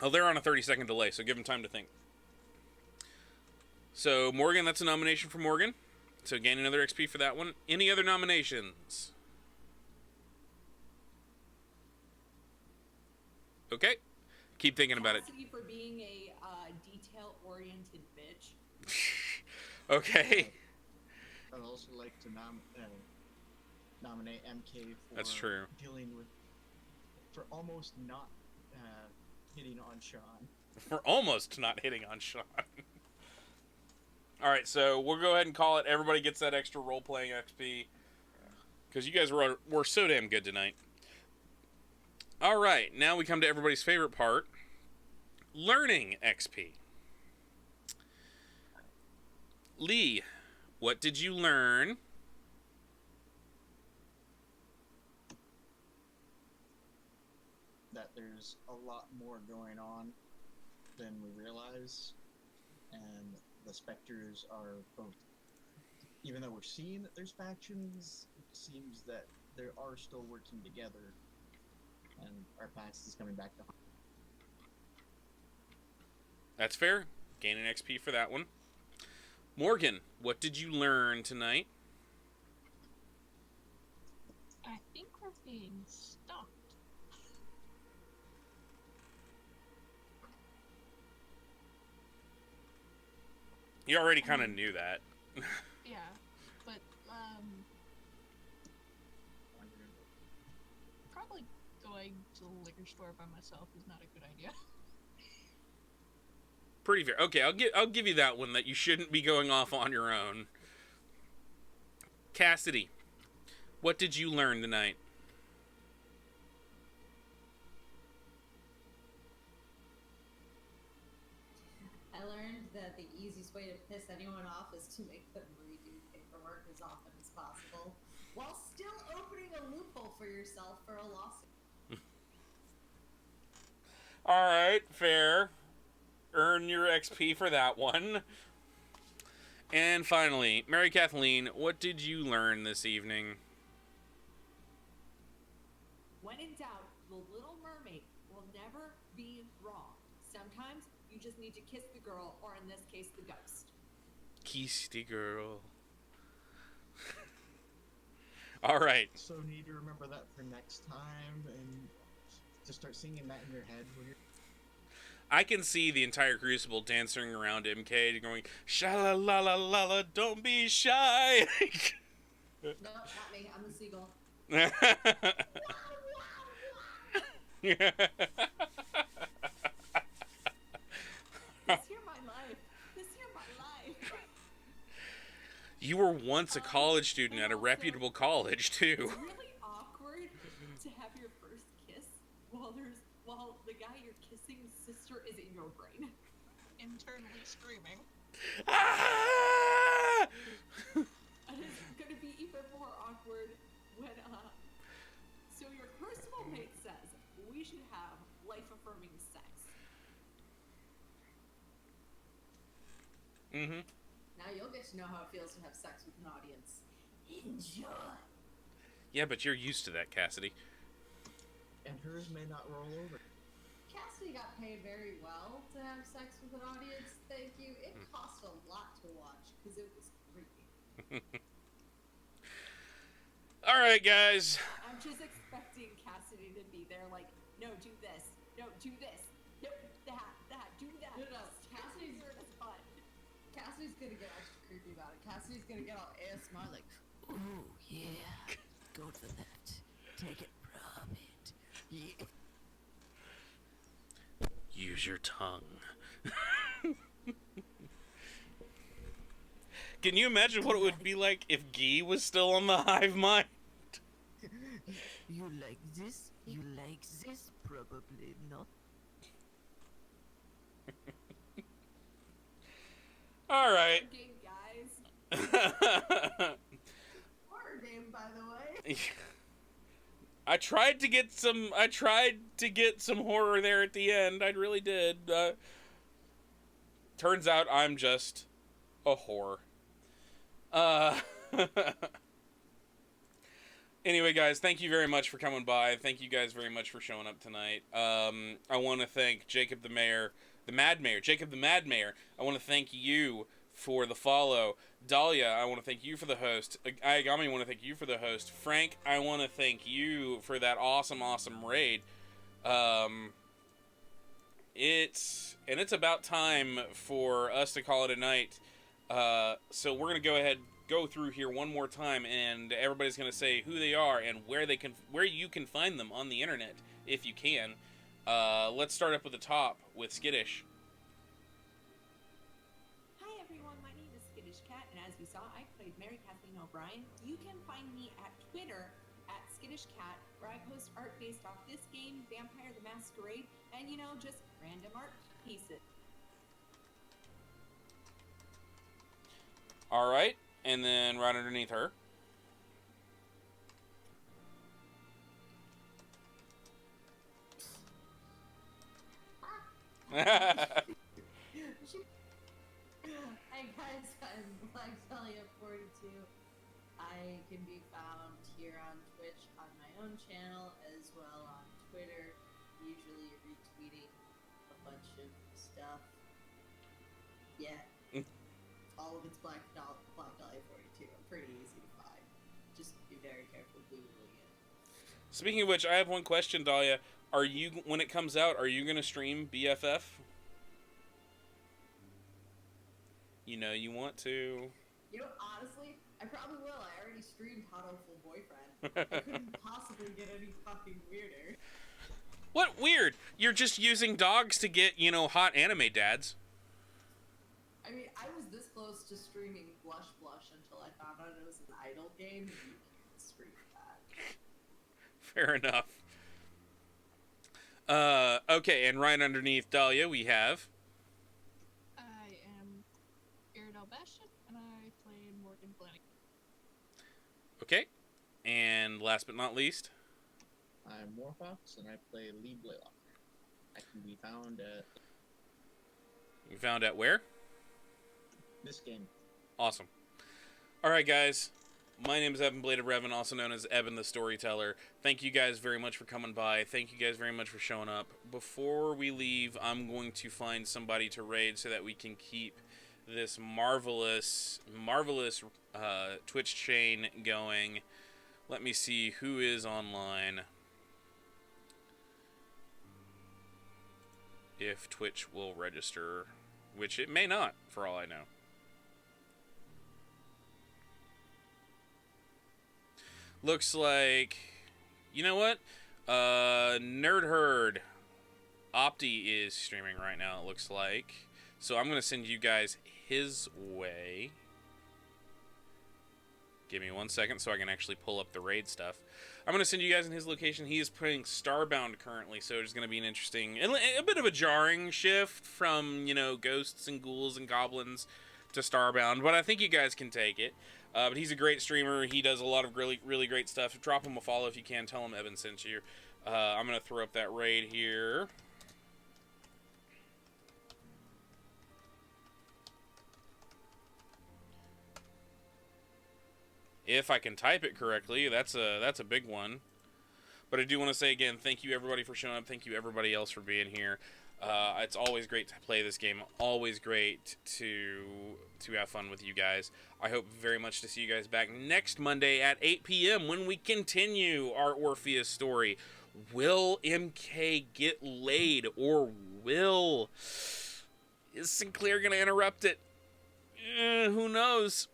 Oh, they're on a 30-second delay, so give them time to think. So, Morgan, that's a nomination for Morgan. So, gain another XP for that one. Any other nominations? Okay. Keep thinking about it. Cassidy for being a detail-oriented bitch. Okay. I'd also like to nominate MK for That's true. for almost not hitting on Sean. For almost not hitting on Sean. Alright, so we'll go ahead and call it. Everybody gets that extra role-playing XP. Because you guys were so damn good tonight. Alright, now we come to everybody's favorite part. Learning XP. Lee, what did you learn? That there's a lot more going on than we realize, and the specters are both. Even though we're seeing that there's factions, it seems that they are still working together, and our past is coming back to. That's fair. Gain an XP for that one. Morgan, what did you learn tonight? I think we're being stalked. You already kind of knew that. Yeah, but probably going to the liquor store by myself is not a good idea. Pretty fair. Okay, I'll give you that one, that you shouldn't be going off on your own. Cassidy, what did you learn tonight? I learned that the easiest way to piss anyone off is to make them redo paperwork as often as possible, while still opening a loophole for yourself for a lawsuit. All right, fair. Earn your XP for that one. And finally, Mary Kathleen, what did you learn this evening? When in doubt, the Little Mermaid will never be wrong. Sometimes you just need to kiss the girl, or in this case, the ghost. Kiss the girl. All right. So need to remember that for next time, and just start singing that in your head when you're. I can see the entire Crucible dancing around MK, going, sha-la-la-la-la-la, don't be shy. No, not me. I'm the seagull. This year my life. This year my life. You were once a college student at a reputable college, too. It's really awkward to have your first kiss while the guy you're kissing's sister is in your brain. Internally screaming. Ah! And it's gonna be even more awkward when so your Crucible mate says we should have life-affirming sex. Mm-hmm. Now you'll get to know how it feels to have sex with an audience. Enjoy. Yeah, but you're used to that, Cassidy. And hers may not roll over. Cassidy got paid very well to have sex with an audience. Thank you. It cost a lot to watch because it was creepy. All right, guys. I'm just expecting Cassidy to be there like, no, do this. No, do this. No, that, do that. No, Cassidy's hurt his butt. Cassidy's gonna get extra creepy about it. Cassidy's gonna get all ASMR like, ooh, yeah. Go to the left. Take it, rub it. Yeah. Use your tongue. Can you imagine what it would be like if Guy was still on the hive mind? You like this? You like this? Probably not. All right. Game, guys. Horror game, by the way. I tried to get some horror there at the end. I really did. Turns out I'm just a whore. Anyway, guys, thank you very much for coming by. Thank you guys very much for showing up tonight. I want to thank Jacob the Mayor, Jacob the Mad Mayor. I want to thank you for the follow. Dahlia, I want to thank you for the host. Ayagami, I want to thank you for the host. Frank, I want to thank you for that awesome raid. It's about time for us to call it a night. So we're gonna go through here one more time, and everybody's gonna say who they are and where you can find them on the internet if you can. Let's start up at the top with Skittish. Hi everyone, my name is Skittish Cat, and as you saw, I played Mary Kathleen O'Brien. You can find me at Twitter at Skittish Cat, where I post art based off this game, Vampire the Masquerade, and just random art pieces. All right, and then right underneath her. Hey guys, I'm Black Dahlia 42. I can be found here on Twitch on my own channel as well on Twitter, usually retweeting a bunch of stuff. Yeah. All of it's Black Dahlia 42. Pretty easy to find. Just be very careful Googling it. Speaking of which, I have one question, Dahlia. When it comes out, are you going to stream BFF? You want to. Honestly, I probably will. I already streamed Hot Awful Boyfriend. I couldn't possibly get any fucking weirder. What weird? You're just using dogs to get, hot anime dads. game, and you can't stream that. Fair enough. Okay, and right underneath Dahlia, we have... I am Iridel Bastion, and I play Morgan Flanagan. Okay, and last but not least... I'm Warfox, and I play Lee Blaylock. I can be found at You found out where? this game. Awesome. Alright, guys. My name is Evan Blade of Revan, also known as Evan the Storyteller. Thank you guys very much for coming by. Thank you guys very much for showing up. Before we leave, I'm going to find somebody to raid so that we can keep this marvelous Twitch chain going. Let me see who is online. If Twitch will register, which it may not, for all I know. Looks like, you know what? Nerd Herd Opti is streaming right now, it looks like. So I'm going to send you guys his way. Give me 1 second so I can actually pull up the raid stuff. I'm going to send you guys in his location. He is playing Starbound currently, so it's going to be an interesting, a bit of a jarring shift from, you know, ghosts and ghouls and goblins to Starbound, but I think you guys can take it. But he's a great streamer. He does a lot of really, really great stuff. Drop him a follow if you can. Tell him Evan sent you. I'm going to throw up that raid here. If I can type it correctly, that's a big one. But I do want to say again, thank you everybody for showing up. Thank you everybody else for being here. It's always great to play this game. Always great to have fun with you guys. I hope very much to see you guys back next Monday at 8 p.m. when we continue our Orpheus story. Will MK get laid, or is Sinclair gonna interrupt it? Who knows?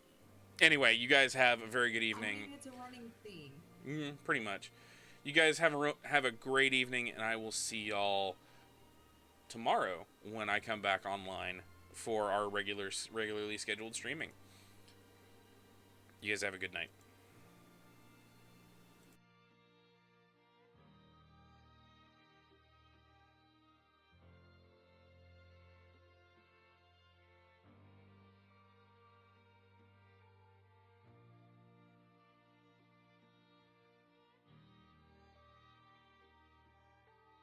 Anyway, you guys have a very good evening. I mean, it's a running theme. Pretty much. You guys have a great evening, and I will see y'all tomorrow when I come back online for our regularly scheduled streaming. You guys have a good night.